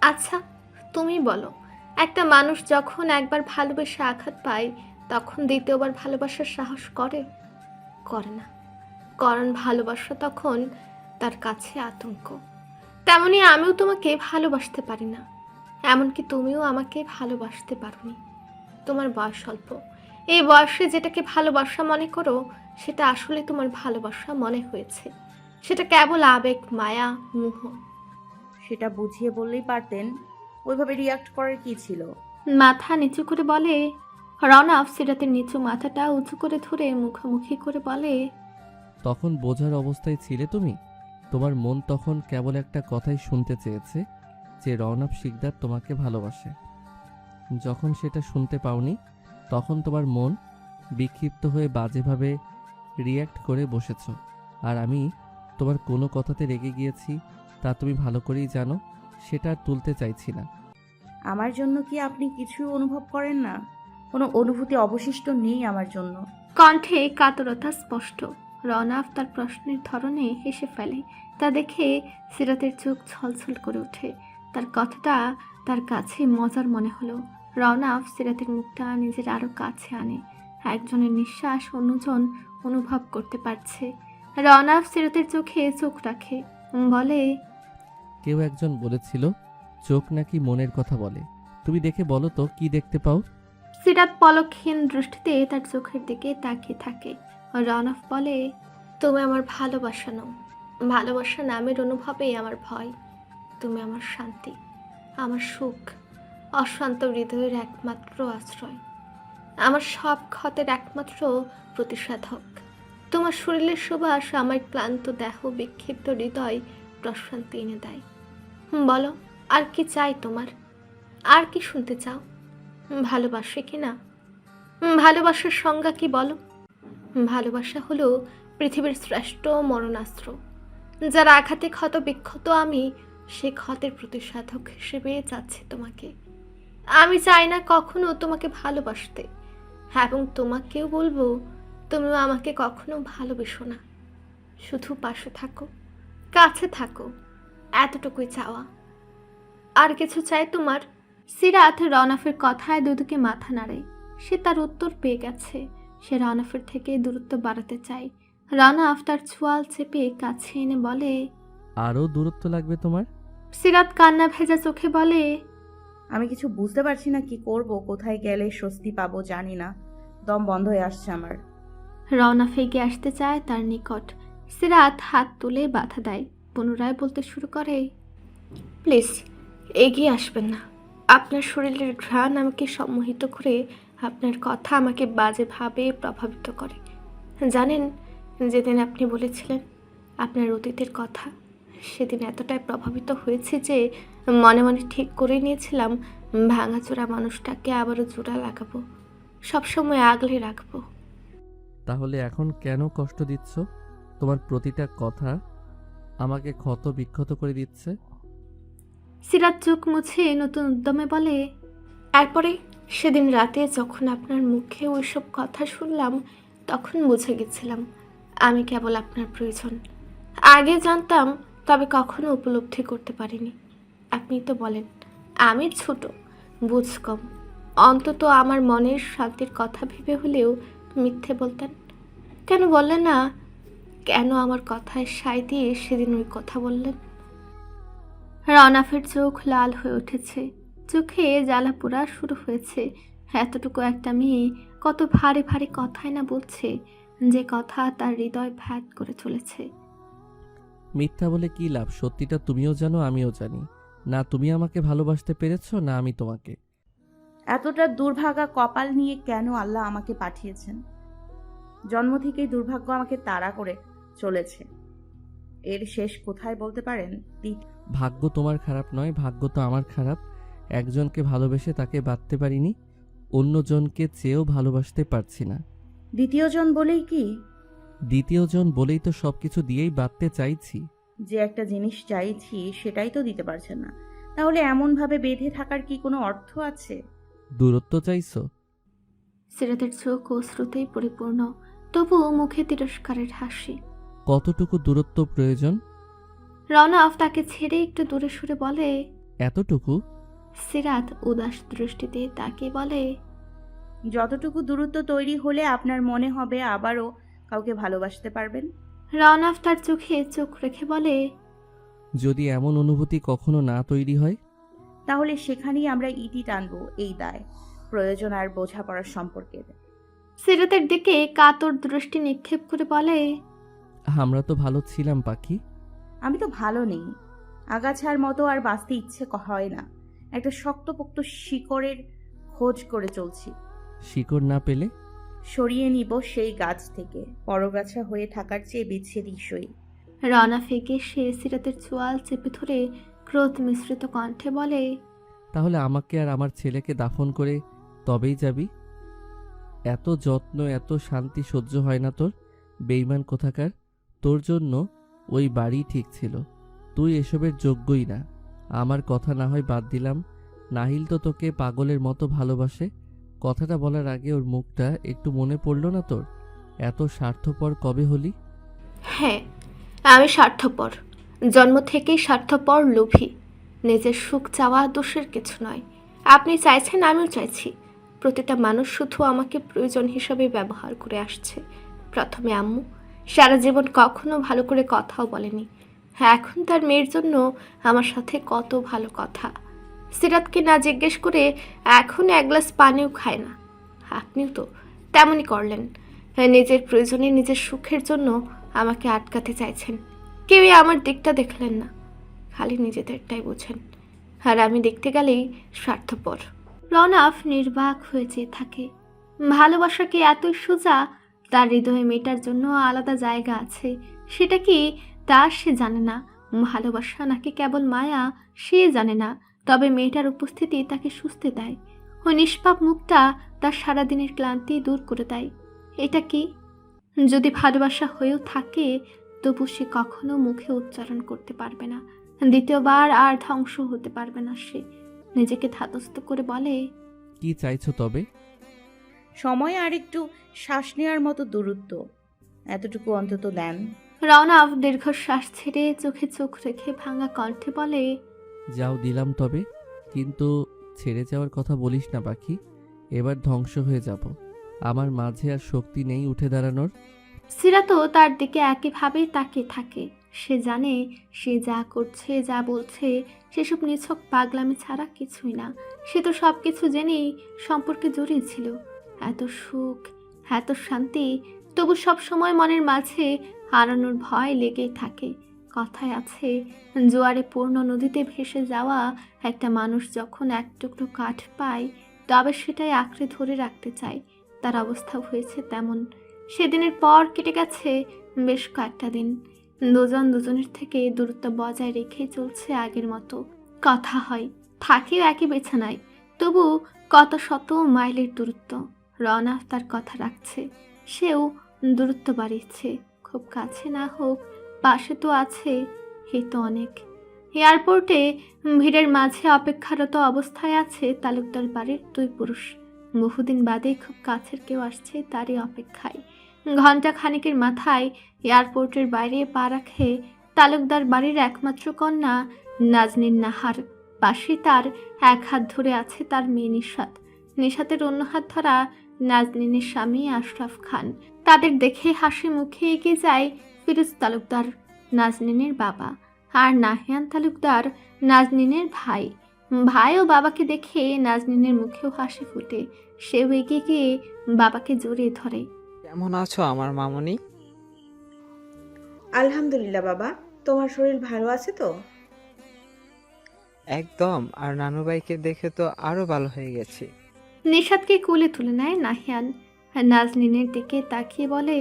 আচ্ছা তুমি বলো, একটা মানুষ যখন একবার ভালোবেসে আঘাত পায় তখন দ্বিতীয়বার ভালোবাসার সাহস করে? করে না, কারণ ভালোবাসা তখন তার কাছে আতঙ্ক। তেমনি আমিও তোমাকে ভালোবাসতে পারি না, এমনকি তুমিও আমাকে ভালোবাসতে পারোনি। তোমার বয়স অল্প, এই বয়সে যেটাকে ভালোবাসা মনে করো সেটা আসলে তোমার ভালোবাসা মনে হয়েছে। সেটা কেবল আবেগ, মায়া, মোহ। সেটা বুঝিয়ে বললেই পারতেন, ওইভাবে রিয়াক্ট করার কি ছিল? মাথা নিচু করে বলে। রওনাফ সিরাতের নিচু মাথাটা উঁচু করে ধরে মুখোমুখি করে বলে, তখন বোঝার অবস্থায় ছিলে তুমি? তোমার মন তখন কেবল একটা কথাই শুনতে চেয়েছে, যে রওনাফ শিকদার তোমাকে ভালোবাসে। যখন সেটা শুনতে পাওনি, তখন তোমার মন বিক্ষিপ্ত হয়ে বাজেভাবে রিয়্যাক্ট করে বসেছ। আর আমি তোমার কোনো কথাতে রেগে গিয়েছি, তা তুমি ভালো করেই জানো। সেটা আর তুলতে চাইছি না। আমার জন্য কি আপনি কিছু অনুভব করেন না? কোনো অনুভূতি অবশিষ্ট নেই আমার জন্য। কণ্ঠে কাতরতা স্পষ্ট। রওনাফ তার প্রশ্নের ধরনে হেসে ফেলে। তা দেখে সিরাতের চোখ ছলছল করে ওঠে। তার কথাটা তার কাছে মজার মনে হলো। রওনাফ সিরাতের মুখটা নিজের আরো কাছে আনে। একজনের নিঃশ্বাস অন্যজন অনুভব করতে পারছে। রওনাফ সিরাতের চোখে চোখ রাখে, বলে, কেউ একজন বলেছিল চোখ নাকি মনের কথা বলে। তুমি দেখে বলো তো কি দেখতে পাও? সিরাত পলকহীন দৃষ্টিতে তার চোখের দিকে তাকিয়ে থাকে। রওনাফ বলে, তুমি আমার ভালোবাসা নও। ভালোবাসা নামের অনুভবেই আমার ভয়। তুমি আমার শান্তি, আমার সুখ, অশান্ত হৃদয়ের একমাত্র আশ্রয়, আমার সব ক্ষতের একমাত্র প্রতিষেধক। তোমার শরীরের সুবাস আমার ক্লান্ত দেহ, বিক্ষিপ্ত হৃদয় প্রশান্তি এনে দেয়। বলো, আর কি চাই তোমার? আর কি শুনতে চাও? ভালোবাসে কি না? ভালোবাসার সংজ্ঞা কি বলো? ভালোবাসা হলো পৃথিবীর শ্রেষ্ঠ মরণাস্ত্র। যার আঘাতে ক্ষত বিক্ষত আমি সে ক্ষতের প্রতিষেধক হিসেবে চাচ্ছি তোমাকে। আমি চাই না কখনো তোমাকে ভালোবাসতে, এবং তোমাকেও বলবো তুমিও আমাকে কখনো ভালোবেসো না। শুধু পাশে থাকো, কাছে থাকো, এতটুকুই চাওয়া। আর কিছু চাই তোমার? সিরাত রওনাফের কথায় দুদিকে মাথা নাড়ে। সে তার উত্তর পেয়ে গেছে। সে রওনাফের থেকে দূরত্ব বাড়াতে চায়। রওনাফ তার ছোঁয়াল চেপে কাছে এনে বলে, আরও দূরত্ব লাগবে তোমার? সিরাত কান্না ভেজা চোখে বলে, আমি কিছু বুঝতে পারছি না, কি করব, কোথায় গেলে স্বস্তি পাবো জানি না। দম বন্ধ হয়ে আসছে আমার। রওনাফ এগিয়ে আসতে চায় তার নিকট। সিরাত হাত তুলে বাধা দেয়। পুনরায় বলতে শুরু করে, প্লিজ এগিয়ে আসবেন না। আপনার শরীরের ঘ্রাণ আমাকে সম্মোহিত করে, আপনার কথা আমাকে বাজেভাবে প্রভাবিত করে। জানেন, যেদিন আপনি বলেছিলেন আপনার অতীতের কথা, সেদিন এতটাই প্রভাবিত হয়েছে যে মনে মনে ঠিক করে নিয়েছিলাম ভাঙাচোরা মানুষটাকে আবারও জোড়া লাগাবো, সবসময় আগলে রাখবো। তাহলে এখন কেন কষ্ট দিচ্ছ? তোমার প্রতিটা কথা আমাকে ক্ষত বিক্ষত করে দিচ্ছে। সিরাত চোখ মুছে নতুন উদ্যমে বলে, এরপরে সেদিন রাতে যখন আপনার মুখে ওইসব কথা শুনলাম, তখন বুঝে গেছিলাম আমি কেবল আপনার প্রয়োজন। আগে জানতাম, তবে কখনো উপলব্ধি করতে পারিনি। আপনি তো বলেন আমি ছোট, বুঝ কম, অন্তত আমার মনের শান্তির কথা ভেবে হলেও মিথ্যে বলতেন। কেন বললেন না? কেন আমার কথায় সায় দিয়ে সেদিন ওই কথা বললেন? রওনাফের চোখ লাল হয়ে উঠেছে, চোখে জ্বালা পোড়া শুরু হয়েছে। এতটুকু একটা মেয়ে কত ভারী ভারী কথাই না বলছে, যে কথা তার হৃদয় ভেদ করে চলেছে। মিথ্যা বলে কি লাভ? সত্যিটা তুমিও জানো, আমিও জানি। না তুমি আমাকে ভালোবাসতে পেরেছো, না আমি তোমাকে। এতটা দুর্ভাগা কপাল নিয়ে কেন আল্লাহ আমাকে পাঠিয়েছেন? জন্ম থেকেই দুর্ভাগ্য আমাকে তাড়া করে চলেছে। এর শেষ কোথায় বলতে পারেন? ভাগ্য তোমার খারাপ নয়, ভাগ্য তো আমার খারাপ। একজনকে ভালোবেসে তাকে বাঁধতে পারিনি, অন্যজনকে চেয়েও ভালোবাসতে পারছি না। দ্বিতীয়জন বলেই কি? দ্বিতীয়জন বলেই তো সবকিছু দিয়েই বাঁধতে চাইছি। যে একটা জিনিস চাইছি সেটাই তো দিতে পারছেন না, তাহলে এমনভাবে বেঁধে থাকার কি কোনো অর্থ আছে? দূরত্ব চাইছো? সিরাতের চোখ অশ্রুতেই পরিপূর্ণ, তবুও মুখে তিরস্কারের হাসি। কতটুকু দূরত্ব প্রয়োজন? রওনাফ তাকে ছেড়ে একটু দূরে সরে বলে, এতটুকু? সিরাত উদাস দৃষ্টিতে তাকে বলে, যতটুকু দূরত্ব তৈরি হলে আপনার মনে হবে আবারও কাউকে ভালোবাসতে পারবেন। রওনাফ তার চোখে চোখ রেখে বলে, যদি এমন অনুভূতি কখনো না তৈরি হয়? তাহলে সেখানেই আমরা ইতি টানবো এই দায়, প্রয়োজন আর বোঝাপড়ার সম্পর্কের। সিরাতের দিকে কাতর দৃষ্টি নিক্ষেপ করে বলে, আমরা তো ভালো ছিলাম পাখি। আমি তো ভালো নেই, আগাছার মতো আর বাঁচতে ইচ্ছে হয় না। একটা শক্তপোক্ত শিকড়ের খোঁজ করে চলছি। শিকড় না পেলে? সরিয়ে নিব সেই গাছ থেকে, পরগাছা হয়ে থাকার চেয়ে বিচ্ছেদই সই। রওনা ফেকে সে সিরাতের চোয়াল চেপে ধরে ক্রোধ মিশ্রিত কণ্ঠে বলে, তাহলে আমাকে আর আমার ছেলেকে দাফন করে তবেই যাবি? এত যত্ন, এত শান্তি সহ্য হয় না তোর? বেঈমান কোথাকার! তোর জন্য ওই বাড়ি ঠিক ছিল। তুই এসবের যোগ্যই না। আমার কথা না হয় বাদ দিলাম, নাহিল তো তোকে পাগলের মতো ভালোবাসে। কথাটা বলার আগে ওর মুখটা একটু মনে পড়ল না তোর? এত স্বার্থপর কবে হলি? হ্যাঁ, আমি স্বার্থপর, জন্ম থেকেই স্বার্থপর, লোভী। নিজের সুখ চাওয়া দোষের কিছু নয়। আপনি চাইছেন, আমিও চাইছি। প্রতিটা মানুষ শুধু আমাকে প্রয়োজন হিসাবে ব্যবহার করে আসছে। প্রথমে আম্মু সারা জীবন কখনো ভালো করে কথাও বলেনি, হ্যাঁ এখন তার মেয়ের জন্য আমার সাথে কত ভালো কথা। সিরাতকে না জিজ্ঞেস করে এখন এক গ্লাস পানিও খায় না। আপনিও তো তেমনই করলেন। নিজের প্রয়োজনে, নিজের সুখের জন্য আমাকে আটকাতে চাইছেন। কেউই আমার দিকটা দেখলেন না, খালি নিজেদেরটাই বোঝেন। আর আমি দেখতে গেলেই স্বার্থপর। রনফ নির্বাক হয়ে চেয়ে থাকে। ভালোবাসা কি এতই সোজা? তার হৃদয়ে মেয়েটার জন্য আলাদা জায়গা আছে, সেটা কি তা সে জানে না। ভালোবাসা নাকি কেবল মায়া সে জানে না, তবে মেয়েটার উপস্থিতি তাকে সুস্থে দেয়। ওই নিষ্পাপ মুখটা তার সারাদিনের ক্লান্তি দূর করে দেয়। এটা কি? যদি ভালোবাসা হয়েও থাকে, তবু সে কখনো মুখে উচ্চারণ করতে পারবে না। দ্বিতীয়বার আর ধ্বংস হতে পারবে না সে। নিজেকে ধাতস্থ করে বলে, কি চাইছো তবে? সময় আর একটু শ্বাস নেওয়ার মতো দূরত্ব, এতটুকু অন্তত দেন। রওনাফ দীর্ঘশ্বাস ছেড়ে চোখে চোখ রেখে ভাঙা কণ্ঠে বলে, যাও দিলাম তবে, কিন্তু ছেড়ে যাওয়ার কথা বলিস না পাখি। এবার ধ্বংস হয়ে যাব। আমার মাঝে আর শক্তি নেই উঠে দাঁড়ানোর। সিরাতও তার দিকে একইভাবেই তাকিয়ে থাকে। সে জানে সে যা করছে, যা বলছে, সেসব নিছক পাগলামি ছাড়া কিছুই না। সে তো সব কিছু জেনেই সম্পর্কে জড়িয়েছিল। এত সুখ, এত শান্তি, তবু সব সময় মনের মাঝে হারানোর ভয় লেগেই থাকে। কথায় আছে, জোয়ারে পূর্ণ নদীতে ভেসে যাওয়া একটা মানুষ যখন এক টুকরো কাঠ পায়, তবে সেটাই আঁকড়ে ধরে রাখতে চায়। তার অবস্থা হয়েছে তেমন। সেদিনের পর কেটে গেছে বেশ কয়েকটা দিন। দুজন দুজনের থেকে দূরত্ব বজায় রেখে চলছে আগের মতো। কথা হয়, থাকেও একই বিছানায়, তবু কত শত মাইলের দূরত্ব। রওনা তার কথা রাখছে, সেও দূরত্ব বাড়িয়েছে। খুব কাছে না হোক, পাশে তো আছে, এই তো অনেক। এয়ারপোর্টে ভিড়ের মাঝে অপেক্ষারত অবস্থায় আছে তালুকদার বাড়ির দুই পুরুষ। বহুদিন বাদে খুব কাছের কেউ আসছে তারই অপেক্ষায়। ঘণ্টা খানেকের মাথায় এয়ারপোর্টের বাইরে পা রাখে তালুকদার বাড়ির একমাত্র কন্যা নাজনীন নাহার। পাশে তার এক হাত ধরে আছে তার মেয়ে নিশাত। নিশাতের অন্য হাত ধরা নাজনীনের স্বামী আশরাফ খান। তাদের দেখে হাসি মুখে এগিয়ে যায় ফিরোজ তালুকদার, নাজনীনের বাবা, আর নাহিয়ান তালুকদার, নাজনীনের ভাই। ভাই ও বাবাকে দেখে নাজনীনের মুখেও হাসি ফুটে। সেও এগিয়ে গিয়ে বাবাকে জড়িয়ে ধরে। কেমন আছো আমার মামনি? আলহামদুলিল্লাহ বাবা, তোমার শরীর ভালো আছে তো? একদম। আর নানুভাইকে দেখে তো আরো ভালো হয়ে গেছি। নিশাদকে কোলে তুলে নেয় নাহিয়ান। নাজনীনের দিকে তাকিয়ে বলে,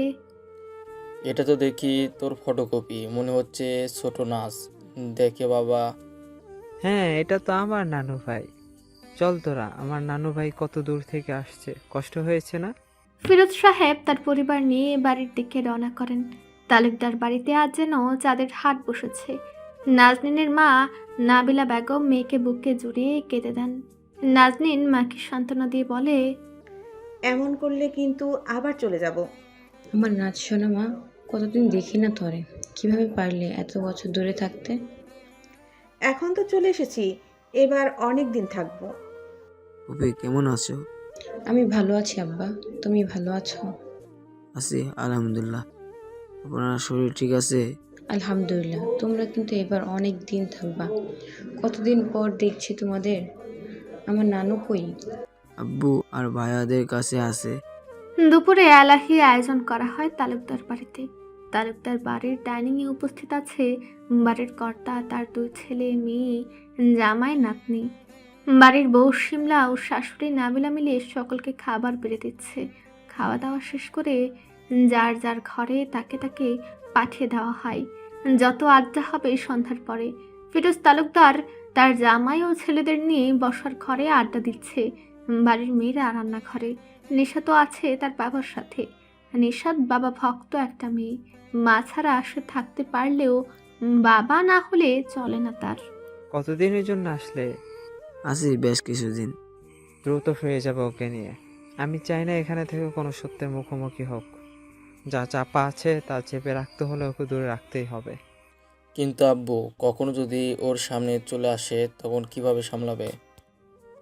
এটা তো দেখি তোর ফটোকপি, মনে হচ্ছে ছোট নাচ। দেখে বাবা। হ্যাঁ, এটা তো আমার নানু ভাই। চল তোরা, আমার নানু ভাই কত দূর থেকে আসছে, কষ্ট হয়েছে না? ফিরোজ সাহেব তার পরিবার নিয়ে বাড়ির দিকে রওনা করেন। তালুকদার বাড়িতে আজ যেন চাঁদের হাট বসেছে। নাজনীনের মা নাবিলা বেগম মেয়েকে বুকে জড়িয়ে কেঁদে দেন। নাজনীন মাকে সান্ত্বনা দিয়ে বলে, এমন করলে কিন্তু আবার চলে যাব। আমার নাচ শোনা মা, কতদিন দেখি না তোরে, কিভাবে পারলে এত বছর দূরে থাকতে? এখন তো চলে এসেছি, এবার অনেক দিন থাকবো। ফুপি কেমন আছো? আমি ভালো আছি আব্বা, তুমি ভালো আছো? আছি আলহামদুলিল্লাহ। আপনার শরীর ঠিক আছে? আলহামদুলিল্লাহ। তোমরা কিন্তু এবার অনেক দিন থাকবা, কতদিন পর দেখছি তোমাদের। আমার নানু কই? আব্বু আর ভাইয়াদের কাছে আছে। দুপুরে এলাহি আয়োজন করা হয় তালুকদার বাড়িতে। তালুকদার বাড়ির ডাইনিংয়ে উপস্থিত আছে বাড়ির কর্তা, তার দুই ছেলে মেয়ে, জামাই, নাতনি। বাড়ির বউ শিমলা ও শাশুড়ি নাবিলা মিলে সকলকে খাবার বেড়ে দিচ্ছে। খাওয়া দাওয়া শেষ করে যার যার ঘরে তাকে তাকে পাঠিয়ে দেওয়া হয়। যত আড্ডা হবে সন্ধ্যার পরে। ফিরোজ তালুকদার তার জামাই ও ছেলেদের নিয়ে বসার ঘরে আড্ডা দিচ্ছে। বাড়ির মেয়েরা রান্নাঘরে। নিশাতও আছে তার বাবার সাথে। নিশাত বাবা ভক্ত একটা মেয়ে, মা ছাড়া সে থাকতে পারলেও বাবা না হলে চলে না তার। কতদিনের জন্য আসলে? আছি বেশ কিছুদিন। দ্রুত ফিরে যাবো ওকে নিয়ে। আমি চাই না এখানে থেকে কোনো সত্যের মুখোমুখি হোক। যা চাপা আছে তা চেপে রাখতে হলে ওকে দূরে রাখতেই হবে। কিন্তু আব্বু, কখনো যদি ওর সামনে চলে আসে তখন কিভাবে সামলাবে?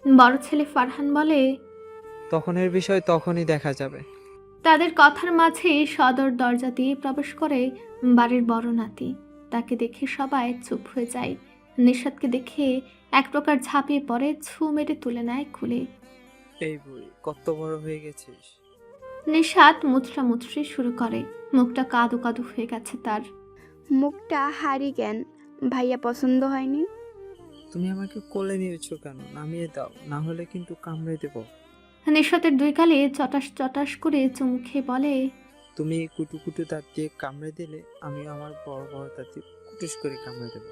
বড় ছেলে ফারহান বলে, তখন এর বিষয় তখনই দেখা যাবে। তাদের কথার মাঝে সদর দরজা দিয়ে প্রবেশ করে বাড়ির বড় নাতি। তাকে দেখে সবাই চুপ হয়ে যায়। নিশাদকে দেখে এক প্রকার ঝাঁপিয়ে পড়ে, ছু মেরে তুলে নেয় খুলে। এই বুড়ি, কত বড় হয়ে গেছিস। নিশাদ মুচড়ামুচড়ি শুরু করে। মুখটা কাদো কাদো হয়ে গেছে তার। মুখটা হারি কেন? ভাইয়া পছন্দ হয়নি? তুমি আমাকে কোলে নিয়েছো কেন? নামিয়ে দাও, না হলে কিন্তু কামড়ে দেব। নিশাতের দুই গালে চটাস চটাস করে চুমু খেয়ে বলে, তুমি কুটু কুটু দাঁত দিয়ে কামড়ে দিলে আমি আমার বড় বড় দাঁত দিয়ে কুটুস করে কামড়ে দেবো।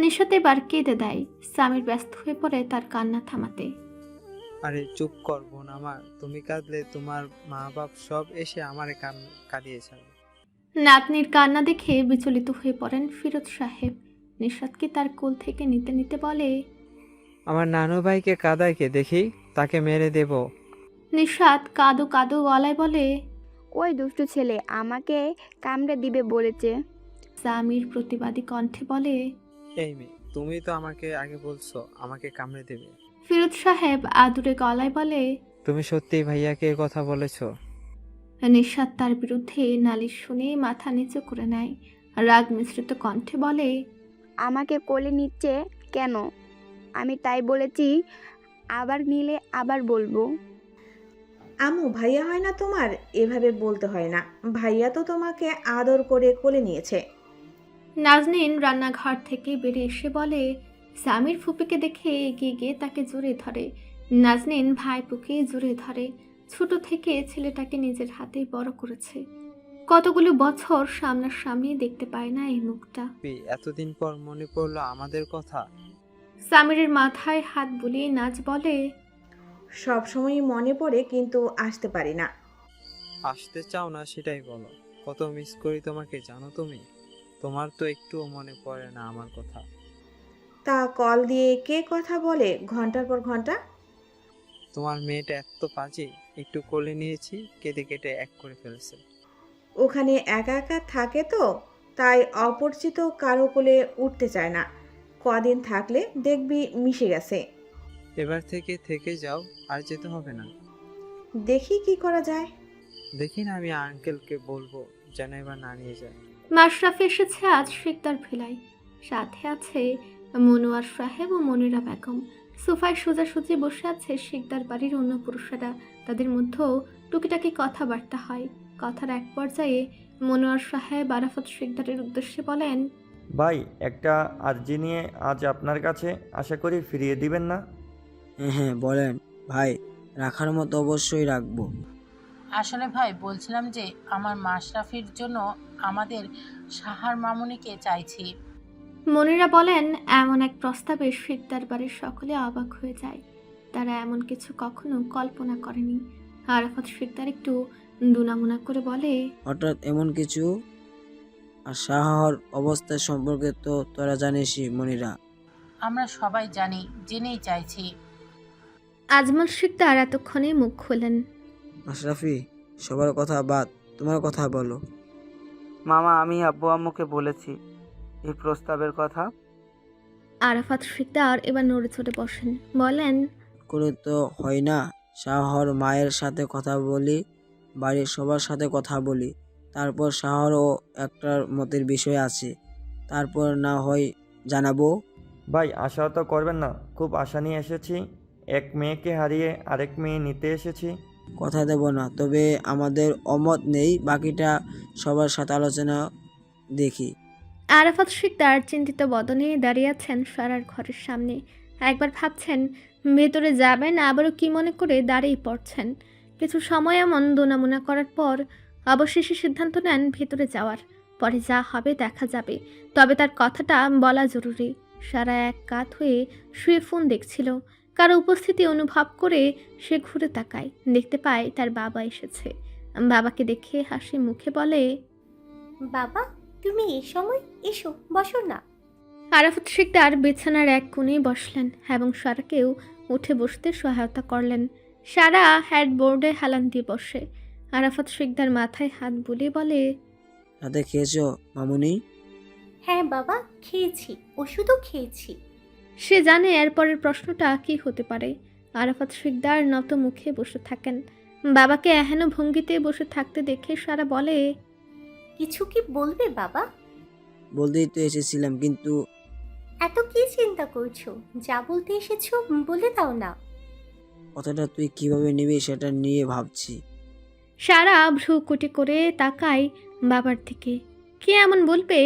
নিশাত এবার কেঁদে দেয়। স্বামীর ব্যস্ত হয়ে পড়ে তার কান্না থামাতে। আরে চুপ কর বোন আমার, তুমি কাঁদলে তোমার মা বাপ সব এসে আমারে কাঁদিয়ে ছাড়বে। নাতনির কান্না দেখে বিচলিত হয়ে পড়েন ফিরোজ সাহেব। নিশাতকে তার কোল থেকে নিতে নিতে বলে, আমার নানু ভাইকে কাদাইকে দেখি, তাকে মেরে দেব। নিশাত কাদো কাদো গলায় বলে, ওই দুষ্টু ছেলে আমাকে কামড়ে দিবে বলেছে। স্বামীর প্রতিবাদী কণ্ঠে বলে, এই মেয়ে, তুমি তো আমাকে আগে বলছো আমাকে কামড়ে দেবে। ফিরোজ সাহেব আদুরে গলায় বলে, তুমি সত্যিই ভাইয়াকে এই কথা বলেছো? নিশাত তার বিরুদ্ধে নালিশ শুনে মাথা নিচু করে নেয়। রাগ মিশ্রিত কণ্ঠে বলে, আমাকে কোলে নিচ্ছে কেন? আমি তাই বলেছি, আবার নিলে আবার বলবো। আম্মু, ভাইয়া হয় না তোমার? এভাবে বলতে হয় না। ভাইয়া তো তোমাকে আদর করে কোলে নিয়েছে। নাজনীন রান্নাঘর থেকে বেরিয়ে এসে বলে, স্বামীর ফুপিকে দেখে এগিয়ে গিয়ে তাকে জড়িয়ে ধরে। নাজনীন ভাইপুকে জড়িয়ে ধরে। ছোট থেকে ছেলেটাকে নিজের হাতে বড় করেছে। কতগুলো বছর সামনাসামনি দেখতে পায় না এই মুখটা। এতদিন পর মনে পড়লো আমাদের কথা। স্বামীর মাথায় হাত বুলিয়ে নাজ বলে, সব সময় মনে পড়ে, কিন্তু আসতে পারি না। আসতে চাও না সেটাই বলো। কত মিস করি তোমাকে জানো তুমি? তোমার তো একটুও মনে পড়ে না আমার কথা। তা কল দিয়ে কে কথা বলে ঘন্টার পর ঘন্টা? তোমার মেয়েটা এত বাজে, একটু কোলে নিয়েছি কেঁদে কেটে এক করে ফেলছে। ওখানে একা একা থাকে তো, তাই অপরিচিত কারো কোলে উঠতে চায় না। কদিন থাকলে দেখবি মিশে গেছে। এবার থেকে যাও, আর যেতে হবে না। দেখি কি করা যায়। দেখি না, আমি আঙ্কেলকে বলবো যেন এবার না নিয়ে যায়। মাশরাফি এসেছে আজ শিকদার ভিলায়। সাথে আছে মনোয়ার সাহেব ও মনিরা বেগম। সোফায় সোজাসুজি বসে আছে শিকদার বাড়ির অন্য পুরুষেরা। তাদের মধ্যেও টুকিটাকি কথাবার্তা হয়। কথার এক পর্যায়ে মনোয়ার সাহেব আরাফাত শিকদারের উদ্দেশ্যে বলেন, ভাই, একটা আর্জি নিয়ে আজ আপনার কাছে, আশা করি ফিরিয়ে দিবেন না? হ্যাঁ বলেন ভাই, রাখার মতো অবশ্যই রাখবো। আসলে ভাই বলছিলাম যে আমার মাশরাফির জন্য আমাদের সাহার মামুনিকে চাইছি। মনিরা বলেন, এমন এক প্রস্তাবে শিকদার বাড়ির সকলে অবাক হয়ে যায়। তারা এমন কিছু কখনো কল্পনা করেনি। আরাফাত শিকদার একটু দুনামুনা করে বলে, হঠাৎ এমন কিছু? আর শাহর অবস্থা সম্পর্কে তো তোরা জানিসই মনিরা। আমরা সবাই জানি, জেনেই চাইছি। আজমল শিকদার এতক্ষণে মুখ খোলেন। আশরাফি, সবার কথা বাদ, তোমার কথা বলো। মামা, আমি আব্বু আম্মুকে বলেছি এই প্রস্তাবের কথা। আরাফাত শিকদার এবার নড়ে চড়ে বসেন, বলেন, করে তো হয় না। শাহর মায়ের সাথে কথা বলি, বাড়ির সবার সাথে কথা বলি, তারপর শাহরও একটার মতের বিষয় আছে, তারপর না হয় জানাবো। ভাই, আশা তো করবেন না, খুব আশা নিয়ে এসেছি। এক মেয়েকে হারিয়ে আরেক মেয়ে নিতে এসেছি। কথা দেব না, তবে আমাদের অমত নেই, বাকিটা সবার সাথে আলোচনা দেখি। আরাফাত শিকদার চিন্তিত বদনে দাঁড়িয়ে আছেন সারার ঘরের সামনে। একবার ভাবছেন ভেতরে যাবেন, আবারও কি মনে করে দাঁড়িয়ে পড়ছেন। কিছু সময় এমন দোনামোনা করার পর অবশেষে সিদ্ধান্ত নেন ভেতরে যাওয়ার। পরে যা হবে দেখা যাবে, তবে তার কথাটা বলা জরুরি। সারা এক কাত হয়ে শুয়ে ফোন দেখছিল। কারো উপস্থিতি অনুভব করে সে ঘুরে তাকায়, দেখতে পায় তার বাবা এসেছে। বাবাকে দেখে হাসি মুখে বলে, বাবা, তুমি এই সময় এসো, বসো না। আরাফাত শিকদার বিছানার এক কোণে বসলেন এবং সারাকেও উঠে বসতে সহায়তা করলেন। সারা হেডবোর্ডে হেলান দিয়ে বসে। আরাফাত শিকদার মাথায় হাত বুলিয়ে বলে, রাতে খেয়েছো মামুনি? হ্যাঁ বাবা, খেয়েছি, ওষুধও খেয়েছি। সে জানে এরপরের প্রশ্নটা কি হতে পারে। আরাফাত শিকদার নত মুখে বসে থাকেন। বাবাকে এহেন ভঙ্গিতে বসে থাকতে দেখে সারা বলে, কিছু কি বলবে বাবা? বলতেই তো এসেছিলাম, কিন্তু এত কি চিন্তা করছো? যা বলতে এসেছো বলে দাও না। কথাটা তুই কিভাবে নিবি সেটা নিয়ে ভাবছি। সারা ভ্রু কুটি করে তাকায় বাবার দিকে। কে এমন বলবে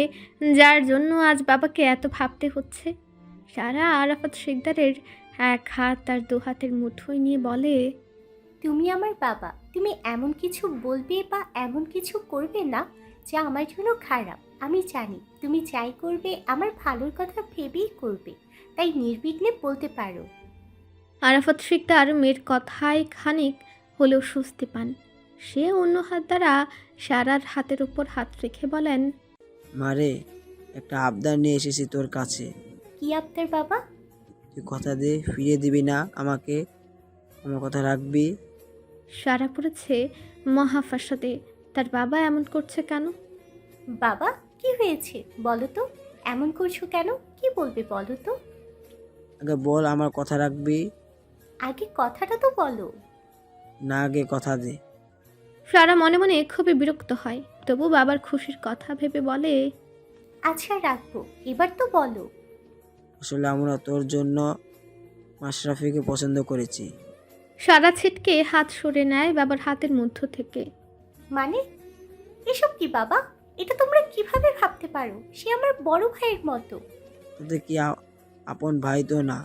যার জন্য আজ বাবাকে এত ভাবতে হচ্ছে? সারা আরাফাত শিকদারের এক হাত তার দু হাতের মুঠোয় নিয়ে বলে, তুমি আমার বাবা, তুমি এমন কিছু বলবে বা এমন কিছু করবে না যা আমার জন্য খারাপ। আমি জানি তুমি যাই করবে আমার ভালোর কথা ভেবেই করবে, তাই নির্বিঘ্নে বলতে পারো। আরাফাত শিকদার মেয়ের কথায় খানিক হলেও স্বস্তি পান। সে অন্য হাত দ্বারা সারার হাতের উপর হাত রেখে বলেন, মারে, একটা আবদার নিয়ে এসেছি তোর কাছে। কি আবদার বাবা? তুই কথা দে, ফিরিয়ে দিবি না আমাকে, আমার কথা রাখবি। সারা পড়েছে মহাফাসাদে। তার বাবা এমন করছে কেন? বাবা কি হয়েছে বলো তো? এমন করছো কেন? কি বলবে বলো তো? আগে বল আমার কথা রাখবি। আগে কথাটা তো বলো না, আগে কথা দে। সারা মনে মনে খুবই বিরক্ত হয়, তবু বাবার খুশির কথা ভেবে বলে, আচ্ছা রাখবো, এবার তো বলো। আসলে আমরা তোর জন্য মাশরাফিকে পছন্দ করেছি। সারা ছিটকে হাত সরে নেয় বাবার হাতের মধ্য থেকে। মানে এসব কি বাবা? এটা তোমরা কিভাবে ভাবতে পারো? সে আমার বড় ভাইয়ের মতো। তোদের কি আপন ভাই তো না?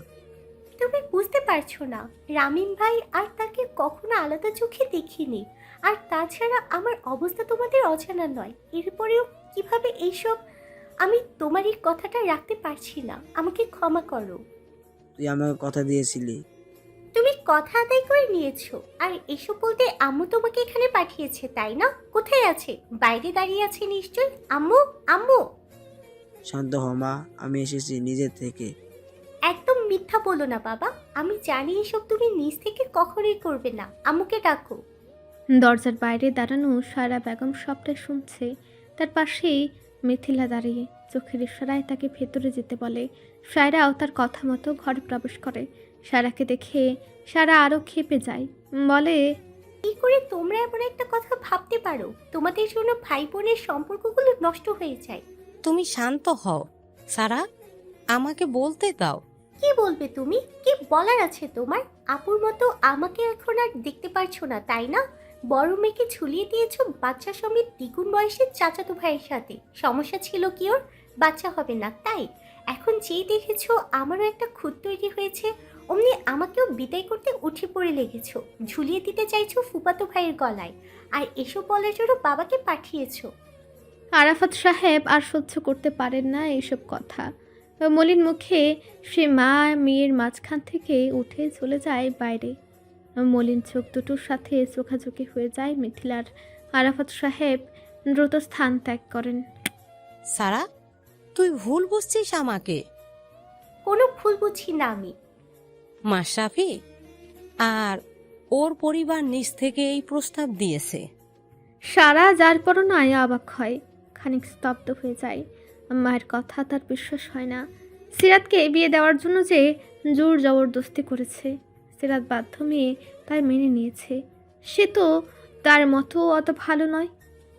তুমি বুঝতে পারছো না, রামিম ভাই আর তাকে কখনো আলাদা চোখে দেখিনি। আর তাছাড়া আমার অবস্থা তোমাদের অজানা নয়। এরপরেও কিভাবে এইসব? আমি তোমার এই কথাটা রাখতে পারছি না, আমাকে ক্ষমা করো। তুই আমাকে কথা দিয়েছিলি। তুমি কথা আদায় করে নিয়েছো, আর এসব বলতে আম্মু তোমাকে এখানে পাঠিয়েছে তাই না? কোথায় আছে? বাইরে দাঁড়িয়ে আছে নিশ্চয়। আম্মু, আম্মু। শান্ত হ মা, আমি এসেছি নিজের থেকে। একদম মিথ্যা বলো না বাবা, আমি জানি এসব তুমি নিজ থেকে কখনোই করবে না। আম্মুকে ডাকো। দরজার বাইরে দাঁড়ানো সারা বেগম সবটাই শুনছে। তার পাশেই মিথিলা দাঁড়িয়ে চোখের ইশারায় তাকে ভেতরে যেতে বলে। সায়রাও তার কথা মতো ঘরে প্রবেশ করে। সারাকে দেখে সারা আরও ক্ষেপে যায়, বলে, কি করে তোমরা এমন একটা কথা ভাবতে পারো? তোমাদের জন্য ভাই বোনের সম্পর্কগুলো নষ্ট হয়ে যায়। তুমি শান্ত হও সারা, আমাকে বলতে দাও। কি বলবে তুমি? কি বলার আছে তোমার? আপুর মতো আমাকে এখন আর দেখতে পারছো না তাই না? বড় মেয়েকে ঝুলিয়ে দিয়েছো বাচ্চা সমেত দ্বিগুণ বয়সের চাচাতো ভাইয়ের সাথে। সমস্যা ছিল কি ওর? বাচ্চা হবে না তাই? এখন যেই দেখেছো আমারও একটা খুঁত তৈরি হয়েছে, অমনি আমাকেও বিদায় করতে উঠে পড়ে লেগেছো। ঝুলিয়ে দিতে চাইছো ফুপাতো ভাইয়ের গলায়, আর এসব বলার জন্য বাবাকে পাঠিয়েছো। আরাফাত সাহেব আর সহ্য করতে পারেন না এইসব কথা। মলিন মুখে সে মা মেয়ের মাঝখান থেকে উঠে চলে যায় বাইরে। মলিন চোখ দুটোর সাথে চোখাচোখি হয়ে যায় মিথিলার। আরাফাত সাহেব দ্রুত স্থান ত্যাগ করেন। সারা, তুই ভুল বুঝছিস আমাকে। কোনো ভুল বুঝছি না আমি। মাশরাফি আর ওর পরিবার নিজ থেকে এই প্রস্তাব দিয়েছে। সারা যার পরও নয় অবাক হয়, খানিক স্তব্ধ হয়ে যায়। মায়ের কথা তার বিশ্বাস হয় না। সিরাতকে বিয়ে দেওয়ার জন্য যে জোর জবরদস্তি করেছে, সিরাত বাধ্য মেয়ে তাই মেনে নিয়েছে। সে তো তার মতো অত ভালো নয়।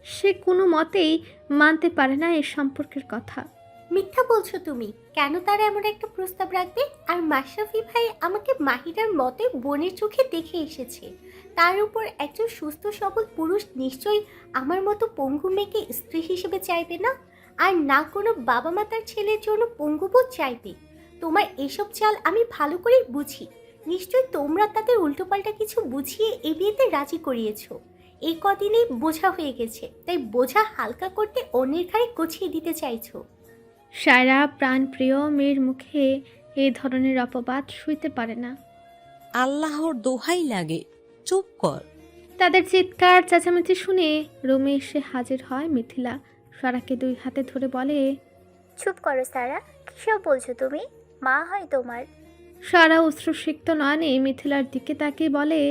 সে কোনো মতেই মানতে পারে না এই সম্পর্কের কথা। মিথ্যা বলছো তুমি। কেন তারা এমন একটা প্রস্তাব রাখবে? আর মাশরাফি ভাই আমাকে মাহিরার মতে বোনের চোখে দেখে এসেছে। তার উপর একজন সুস্থ সবল পুরুষ নিশ্চয়ই আমার মতো পঙ্গু মেয়েকে স্ত্রী হিসেবে চাইবে না, আর না কোনো বাবা মা তার ছেলের জন্য পঙ্গুবোধ চাইবে। তোমার এসব চাল আমি ভালো করেই বুঝি। নিশ্চয়ই তোমরা তাদের উল্টোপাল্টা কিছু বুঝিয়ে এই বিয়েতে রাজি করিয়েছো। এই কদিনেই বোঝা হয়ে গেছে, তাই বোঝা হালকা করতে অন্যের ঘাড়ে গছিয়ে দিতে চাইছো। সায়রা প্রাণপ্রিয় মেয়ের মুখে এই ধরনের অপবাদ সইতে পারে না। আল্লাহর দোহাই লাগে, চুপ কর। তাদের চিৎকার চেঁচামেচি শুনে রুমে এসে হাজির হয় মিথিলা। সারাকে দুই হাতে ধরে বলে, চুপ করো সারা, কিসব বলছো তুমি? মা হয় তোমার। সারা অশ্রুসিক্ত নয়নে মিথিলার দিকে তাকিয়ে বলে,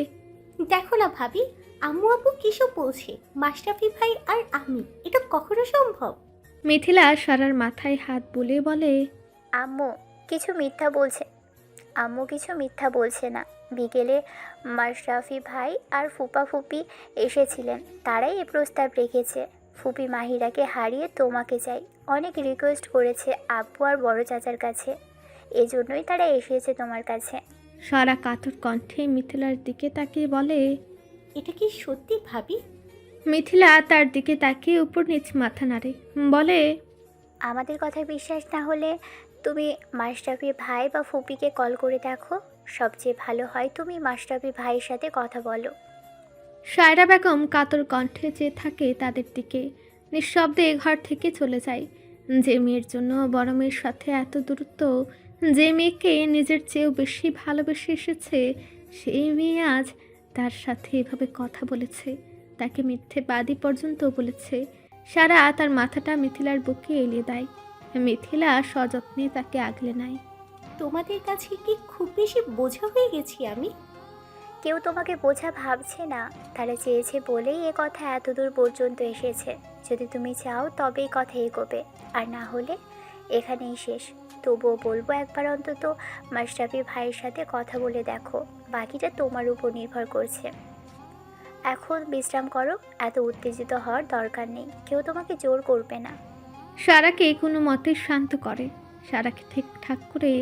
দেখো না ভাবি, আম্মু আব্বু কিসব বলছে? মাশরাফি ভাই আর আমি, এটা কখনো সম্ভব? মিথিলা সারার মাথায় হাত বুলিয়ে বলে, আম্মু কিছু মিথ্যা বলছে। আম্মু কিছু মিথ্যা বলছে না। বিকেলে মাশরাফি ভাই আর ফুপা ফুপি এসেছিলেন, তারাই এ প্রস্তাব রেখেছে। ফুপি মাহিরাকে হারিয়ে তোমাকে চাই, অনেক রিকোয়েস্ট করেছে আব্বু আর বড় চাচার কাছে, এজন্যই তারা এসেছে তোমার কাছে। সারা কাতর কণ্ঠে মিথিলার দিকে তাকিয়ে বলে, এটা কি সত্যি ভাবি? মিথিলা তার দিকে তাকিয়ে উপর নিচ মাথা নাড়ে, বলে, আমাদের কথা বিশ্বাস না হলে তুমি মাশরাফি ভাই বা ফুপিকে কল করে দেখো। সবচেয়ে ভালো হয় তুমি মাশরাফি ভাইয়ের সাথে কথা বলো। সায়রা বেগম কাতর কণ্ঠে চেয়ে থাকে তাদের দিকে, নিঃশব্দে ঘর থেকে চলে যায়। যে মেয়ের জন্য বড় মেয়ের সাথে এত দূরত্ব, যে মেয়েকে নিজের চেয়েও বেশি ভালোবেসে এসেছে, সেই মেয়ে আজ তার সাথে এভাবে কথা বলেছে, তাকে মিথ্যেবাদী পর্যন্ত বলেছে। সারা তার মাথাটা মিথিলার বুকে এলিয়ে দেয়। মিথিলা সযত্নে তাকে আগলে নেয়। তোমাদের কাছে কি খুব বেশি বোঝা হয়ে গেছি আমি? কেউ তোমাকে বোঝা ভাবছে না, তারা চেয়েছে বলেই এ কথা এতদূর পর্যন্ত এসেছে। যদি তুমি চাও তবেই কথা এগোবে, আর না হলে এখানেই শেষ। তবুও বলবো একবার অন্তত মাশরাফি ভাইয়ের সাথে কথা বলে দেখো, বাকিটা তোমার উপর নির্ভর করছে। এখন বিশ্রাম করো, এত উত্তেজিত হওয়ার দরকার নেই, কেউ তোমাকে জোর করবে না। সারাকে কোনো মতে শান্ত করে। সারাকে ঠিকঠাক করে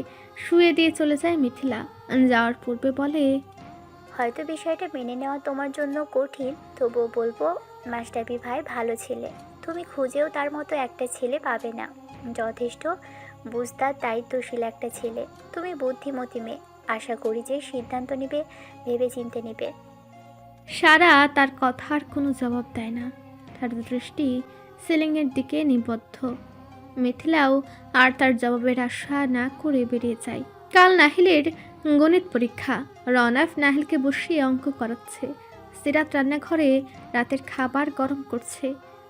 শুয়ে দিয়ে চলে যায় মিথিলা। যাওয়ার পূর্বে বলে, হয়তো বিষয়টা মেনে নেওয়া তোমার জন্য কঠিন, তবুও বলবো মাশরাফি ভাই ভালো ছেলে। তুমি খুঁজেও তার মতো একটা ছেলে পাবে না। যথেষ্ট বুঝদার দায়িত্বশীল একটা ছেলে। তুমি বুদ্ধিমতী মেয়ে, আশা করি যে সিদ্ধান্ত নেবে ভেবে চিন্তে নেবে। সারা তার কথার কোনো জবাব দেয় না, তার দৃষ্টি সিলিংয়ের দিকে নিবদ্ধ। মিথিলাও আর তার জবাবের আশা না করে বেরিয়ে যায়। কাল নাহিলের গণিত পরীক্ষা। রনাফ নাহিলকে বসিয়ে অঙ্ক করাচ্ছে। সিরাত রান্নাঘরে রাতের খাবার গরম করছে।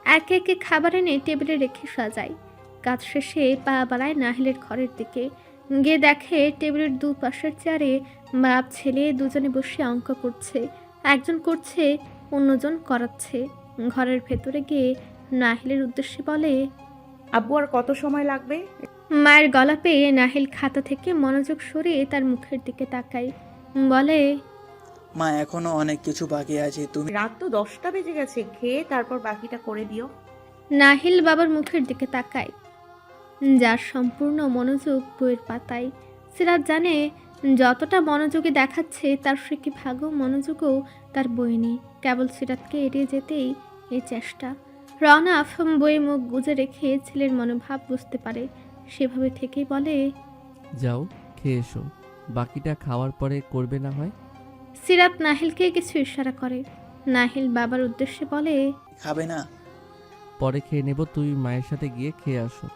একে একে খাবার এনে টেবিলে রেখে সাজায়। কাজ শেষে পা বাড়ায় নাহিলের ঘরের দিকে, গিয়ে দেখে টেবিলের দুপাশের চেয়ারে বাপ ছেলে দুজনে বসে অঙ্ক করছে। একজন করছে, অন্যজন করাচ্ছে। ঘরের ভেতরে গিয়ে নাহিলের উদ্দেশ্যে বলে, আব্বু আর কত সময় লাগবে? মায়ের গলা পেয়ে নাহিল খাতা থেকে মনোযোগ সরিয়ে তার মুখের দিকে তাকায়, বলে, মা এখনো অনেক কিছু বাকি আছে, তুমি। রাত তো 10টা বেজে গেছে, খেয়ে তারপর বাকিটা করে দিও। নাহিল বাবার মুখের দিকে তাকায়, যার সম্পূর্ণ মনোযোগ বইয়ের পাতায়। সিরাত জানে যতটা মনোযোগী দেখাচ্ছে তার সে ভাগও মনোযোগও তার বই নেই। কেবল সিরাতকে এড়িয়ে যেতেই এই চেষ্টা। রনাফ বইয়ে মুখ গুজে রেখে ছেলের মনোভাব বুঝতে পারে, সেভাবে থেকেই বলে, যাও খেয়ে এসো, বাকিটা খাওয়ার পরে করবে না হয়। সিরাত নাহিলকে কিছু ইশারা করে। নাহিল বাবার উদ্দেশ্যে বলে, খাবে না? পরে খেয়ে নেব, তুই মায়ের সাথে গিয়ে খেয়ে আসো।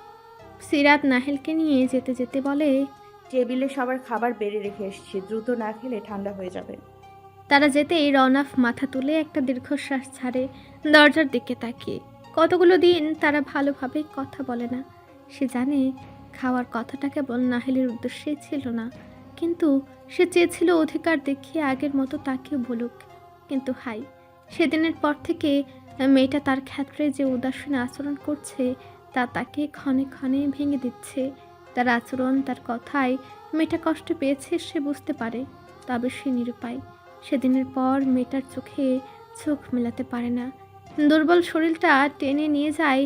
সিরাত নাহিলকে নিয়ে যেতে যেতে বলে, টেবিলে সবার খাবার বেড়ে রেখে এসেছি, দ্রুত না খেলে ঠান্ডা হয়ে যাবে। তারা যেতেই রনাফ মাথা তুলে একটা দীর্ঘশ্বাস ছাড়ে, দরজার দিকে তাকিয়ে। কতগুলো দিন তারা ভালোভাবে কথা বলে না। সে জানে খাওয়ার কথাটা কেবল নাহিলের উদ্দেশ্যেই ছিল না, কিন্তু সে চেয়েছিল অধিকার দেখিয়ে আগের মতো তাকেও বলুক। কিন্তু হাই, সেদিনের পর থেকে মেয়েটা তার ক্ষেত্রে যে উদাসীন আচরণ করছে তা তাকে ক্ষণে ক্ষণে ভেঙে দিচ্ছে। তার আচরণ, তার কথায় মেয়েটা কষ্ট পেয়েছে সে বুঝতে পারে, তবে সে নিরুপায়। সেদিনের পর মেয়েটার চোখে চোখ মেলাতে পারে না। দুর্বল শরীরটা টেনে নিয়ে যায়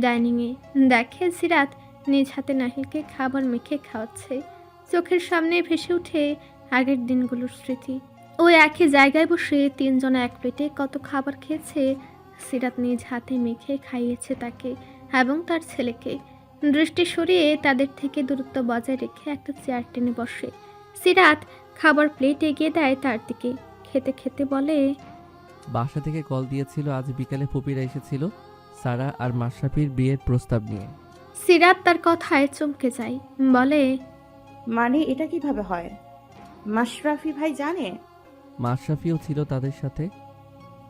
ডাইনিংয়ে, দেখে সিরাত নিজ হাতে নাহিলকে খাবার মেখে খাওয়াচ্ছে। চোখের সামনে ভেসে ওঠে আগের দিনগুলোর স্মৃতি। ওই একই জায়গায় বসে তিনজনে এক প্লেটে কত খাবার খেয়েছে। সিরাত নিজ হাতে মেখে খাইয়েছে তাকে এবং তার ছেলেকে। দৃষ্টি সরিয়ে তাদের থেকে দূরত্ব বজায় রেখে একটা চেয়ার টেনে বসে। সিরাত খাবার প্লেট এগিয়ে দেয় তার দিকে, খেতে খেতে বলে, বাসা থেকে কল দিয়েছিল, আজ বিকালে ফুপিরা এসেছিল সারা আর মাশরাফির বিয়ের প্রস্তাব নিয়ে। সিরাত তার কথায় চমকে যায়, বলে, মানে এটা কিভাবে হয়? মাশরাফি ভাই জানে? মাশরাফিও ছিল তাদের সাথে।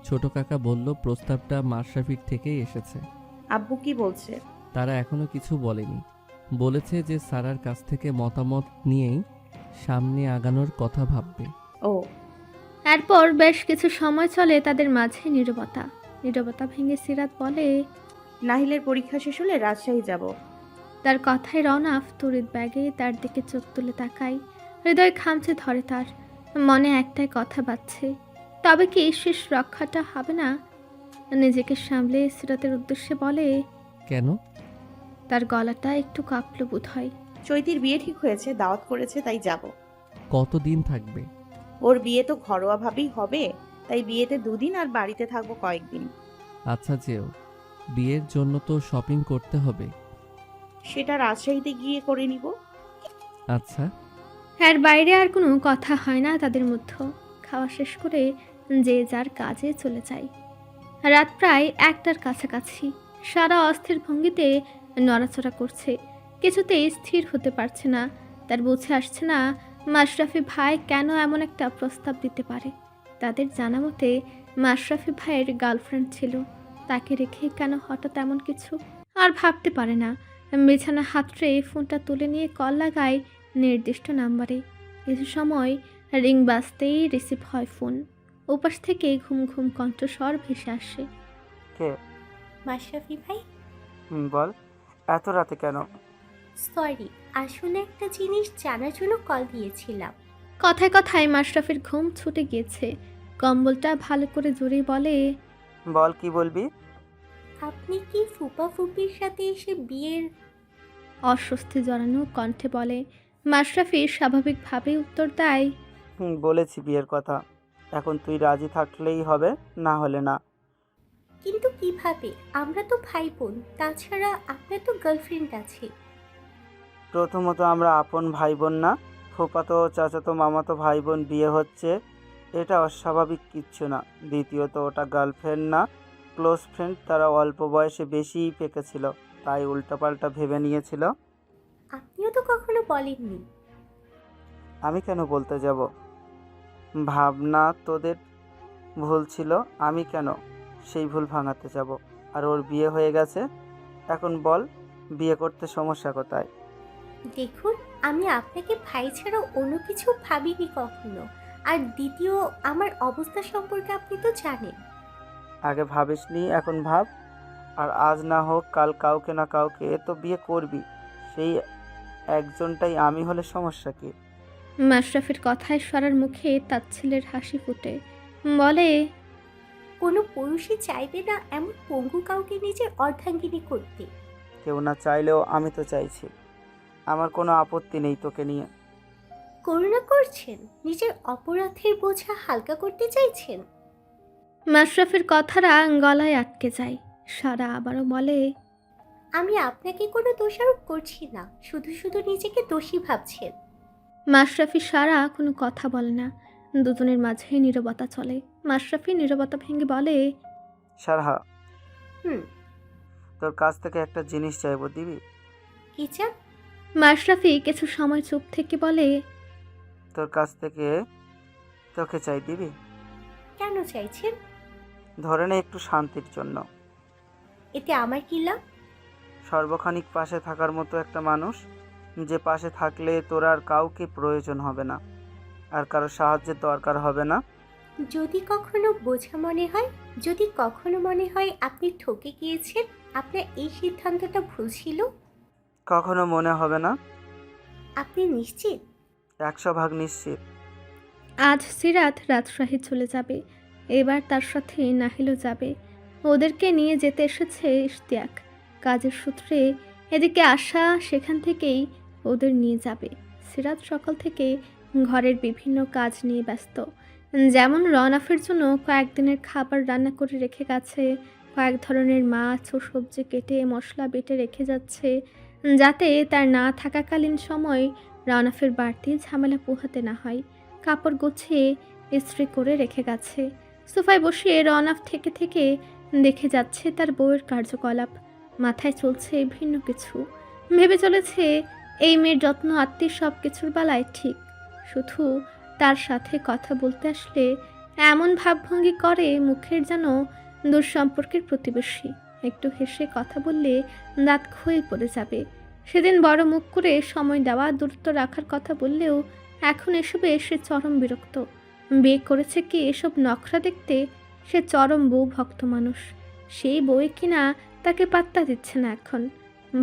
ছোট কাকা বলল প্রস্তাবটা মাশরাফির থেকেই এসেছে। আব্বু কি বলছে? তারা এখনো কিছু বলেনি, বলেছে যে সারার কাছ থেকে মতামত নিয়েই সামনে আগানোর কথা ভাববে। ও, এরপর বেশ কিছু সময় চলে তাদের মাঝে নীরবতা। নীরবতা ভেঙে সিরাত বলে, নাহিলের পরীক্ষা শেষ হলে রাজশাহী যাব। তার কথায় রওনাফ তড়িৎ ব্যাগে তার দিকে চোখ তুলে তাকায়। হৃদয় খামচে ধরে তার, মনে একটাই কথা বাজছে, তবে কি শেষ রক্ষাটা হবে না? নিজেকে সামলে সিরাতের উদ্দেশ্যে বলে, কেন? তার গলাটা একটু কাঁপলো বোধ হয়। চৈতির বিয়ে ঠিক হয়েছে, দাওয়াত করেছে, তাই যাব। কতদিন থাকবে? ওর বিয়ে তো ঘরোয়াভাবেই হবে, তাই বিয়েতে 2 দিন আর বাড়িতে থাকবো কয়েকদিন। আচ্ছা যেও, বিয়ের জন্য তো শপিং করতে হবে। সেটা রাজশাহীতে গিয়ে করে নিব। আচ্ছা। এর বাইরে আর কোনো কথা হয় না তাদের মধ্যে। খাওয়া শেষ করে যে যার কাজে চলে যায়। রাত প্রায় 1টার কাছাকাছি। সারা অস্থির ভঙ্গিতে নড়াচড়া করছে, কিছুতেই স্থির হতে পারছে না। তার বুঝে আসছে না মাশরাফি ভাই কেন এমন একটা প্রস্তাব দিতে পারে। তাদের জানা মতে মাশরাফি ভাইয়ের গার্লফ্রেন্ড ছিল, তাকে রেখে কেন হঠাৎ এমন কিছু। আর ভাবতে পারে না। বিছানা হাতড়ে ফোনটা তুলে নিয়ে কল লাগায় নির্দিষ্ট নাম্বারে। কিছু সময় রিং বাজতেই রিসিভ হয় ফোন। ওপাশ থেকে ঘুম ঘুম কণ্ঠস্বর ভেসে আসে। কে? মাশরাফি ভাই। বল, এত রাতে কেন? সরি, আসলে একটা জিনিস জানার জন্য কল দিয়েছিলাম। কথায় কথায় মাশরাফির ঘুম ছুটে গিয়েছে। কম্বলটা ভালো করে জড়িয়ে বলে, বল, কি বলবি? আপনি কি ফুপা ফুপির সাথে এসে বিয়ের? অস্বস্তি জড়ানো কণ্ঠে বলে। মাশরাফি স্বাভাবিকভাবেই উত্তর দেয়, বলেছি বিয়ের কথা। এখন তুই রাজি থাকলেই হবে, না হলে না। কিন্তু কিভাবে? আমরা তো ভাই বোন, তাছাড়া আপনার তো গার্লফ্রেন্ড আছে। প্রথমত আমরা আপন ভাই বোন না, ফুফাতো চাচাতো মামাতো ভাই বোন বিয়ে হচ্ছে, এটা অস্বাভাবিক কিচ্ছু না। দ্বিতীয়ত ওটা গার্লফ্রেন্ড না, ক্লোজ ফ্রেন্ড। তারা অল্প বয়সে বেশিই পেকেছিল, তাই উল্টাপাল্টা ভেবে নিয়েছিল। আপনিও তো কখনো বলেননি। আমি কেন বলতে যাব? ভাবনা তোদের ভুল ছিল, আমি কেন সেই ভুল ভাঙাতে যাব? আর ওর বিয়ে হয়ে গেছে, এখন বল বিয়ে করতে সমস্যা কোথায়? দেখুন, আমি আপনাকে ভাই ছাড়া অন্য কিছু ভাবিনি কখনো। আর দ্বিতীয়, আমার অবস্থা সম্পর্কে আপনি তো জানেন। আগে ভাবিসনি, এখন ভাব। আর আজ না হোক কাল কাউকে না কাউকে তো বিয়ে করবি, সেই একজনটাই আমি হলে সমস্যা কি? মাশরাফির কথায় সরার মুখে তাচ্ছিলের হাসি ফুটে। বলে, কোনো পুরুষই চাইবে না এমন পঙ্গু কাউকে নিজের অর্ধাঙ্গিনী করতে। কেউ না চাইলেও আমি তো চাইছি। আমার কোনো আপত্তি নেই তোকে নিয়ে। করুণা করছেন? নিজের অপরাধের বোঝা হালকা করতে চাইছেন? মাশরাফির কথাটা গলায় আটকে যায়। সারা আবারও বলে, আমি আপনাকে কোনো দোষারোপ করছি না, শুধু শুধু নিজেকে দোষী ভাবছেন। মাশরাফি সারা কোনো কথা বলে না। দুজনের মাঝে নীরবতা চলে। মাশরাফি নীরবতা ভেঙে বলে, সারহা, হুম। তোর কাছ থেকে একটা জিনিস চাইবো, দিবি? কি চান? মাশরাফি কিছু সময় চুপ থেকে বলে, তোর কাছ থেকে তোকে চাই, দিবি? কেন চাইছেন? ধরে নে একটু শান্তির জন্য। এতে আমার কি লাভ? সর্বক্ষণিক পাশে থাকার মতো একটা মানুষ, যে পাশে থাকলে তোর আর কাউকে প্রয়োজন হবে না, আর কারো সাহায্যের দরকার হবে না। যদি কখনো বোঝা মনে হয়, যদি কখনো মনে হয় আপনি ঠকে গিয়েছেন, আপনার এই সিদ্ধান্তটা ভুল ছিল, কখনো মনে হবে না। আপনি নিশ্চিত? 100% নিশ্চিত। আজ সিরাত রাজশাহী চলে যাবে। এবার তার সাথে নাহিলও যাবে। ওদেরকে নিয়ে যেতে এসেছে ইশতিয়াক। কাজের সূত্রে এদিকে আসা, সেখান থেকেই ওদের নিয়ে যাবে। সিরাত সকাল থেকে ঘরের বিভিন্ন কাজ নিয়ে ব্যস্ত। যেমন রওনাফের জন্য কয়েকদিনের খাবার রান্না করে রেখে গেছে, কয়েক ধরনের মাছ ও সবজি কেটে মশলা বেটে রেখে যাচ্ছে, যাতে তার না থাকাকালীন সময় রওনাফের বাড়তি ঝামেলা পোহাতে না হয়। কাপড় গুছিয়ে ইস্ত্রি করে রেখে গেছে। সোফায় বসে রওনাফ থেকে থেকে দেখে যাচ্ছে তার বউয়ের কার্যকলাপ। মাথায় চলছে ভিন্ন কিছু। ভেবে চলেছে এই মেয়ের যত্ন আত্মীয় সব কিছুর বেলায় ঠিক, শুধু তার সাথে কথা বলতে আসলে এমন ভাবভঙ্গি করে মুখের যেন দুঃসম্পর্কের প্রতিবেশী। একটু হেসে কথা বললে দাঁত ক্ষয়ে পড়ে যাবে। সেদিন বড় মুখ করে সময় দেওয়া, দূরত্ব রাখার কথা বললেও এখন এসবে সে চরম বিরক্ত। বিয়ে করেছে কি এসব নখরা দেখতে? সে চরম বউ ভক্ত মানুষ। সেই বউয়ে কিনা তাকে পাত্তা দিচ্ছে না এখন।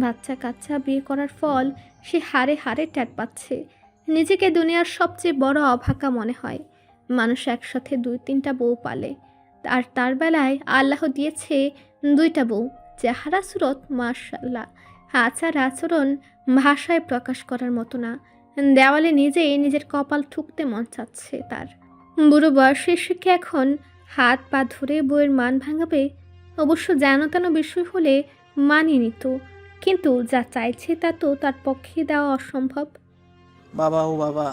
বাচ্চা কাচ্চা বিয়ে করার ফল সে হারে হারে ট্যাট পাচ্ছে। নিজেকে দুনিয়ার সবচেয়ে বড় অভাগা মনে হয়। মানুষ একসাথে 2-3টা বউ পালে, আর তার বেলায় আল্লাহ দিয়েছে 2টা বউ। চেহারা সুরত মাশাআল্লাহ, আচার আচরণ ভাষায় প্রকাশ করার মতো না। দেওয়ালে নিজেই নিজের কপাল ঠুকতে মন চাচ্ছে তার। বুড়ো বয়সে এসে কি এখন হাত পা ধরে বউয়ের মান ভাঙাবে? অবশ্য যেন তেন বিষয় হলে মানিয়ে নিত, কিন্তু যা চাইছে তা তো তার পক্ষে দেওয়া অসম্ভব। বাবা ও বাবা।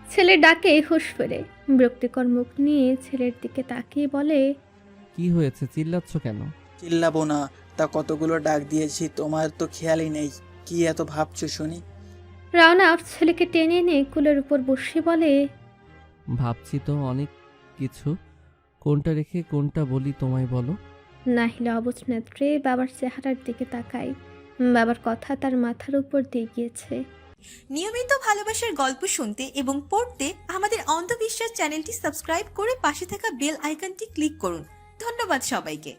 ছেলে ডাকে হুঁশ ফেরে। বিরক্তিকর মুখ নিয়ে ছেলের দিকে তাকিয়ে বলে, কি হয়েছে, চিল্লাচ্ছ কেন? চিল্লাবো না, তা কতগুলো ডাক দিয়েছি, তোমার তো খেয়ালই নেই। কি এত ভাবছো শুনি? রাওনাফ ছেলেকে টেনে এনে কুলের উপর বসে বলে, ভাবছি তো অনেক কিছু, কোনটা রেখে কোনটা বলি তোমায় বলো। নাহিলা অবুঝ নেত্রে বাবার চেহারার দিকে তাকায়। বাবার কথা তার মাথার উপর দিয়ে গিয়েছে। নিয়মিত ভালোবাসার গল্প শুনতে এবং পড়তে আমাদের অন্ধবিশ্বাস চ্যানেলটি সাবস্ক্রাইব করে পাশে থাকা বেল আইকনটি ক্লিক করুন। ধন্যবাদ সবাইকে।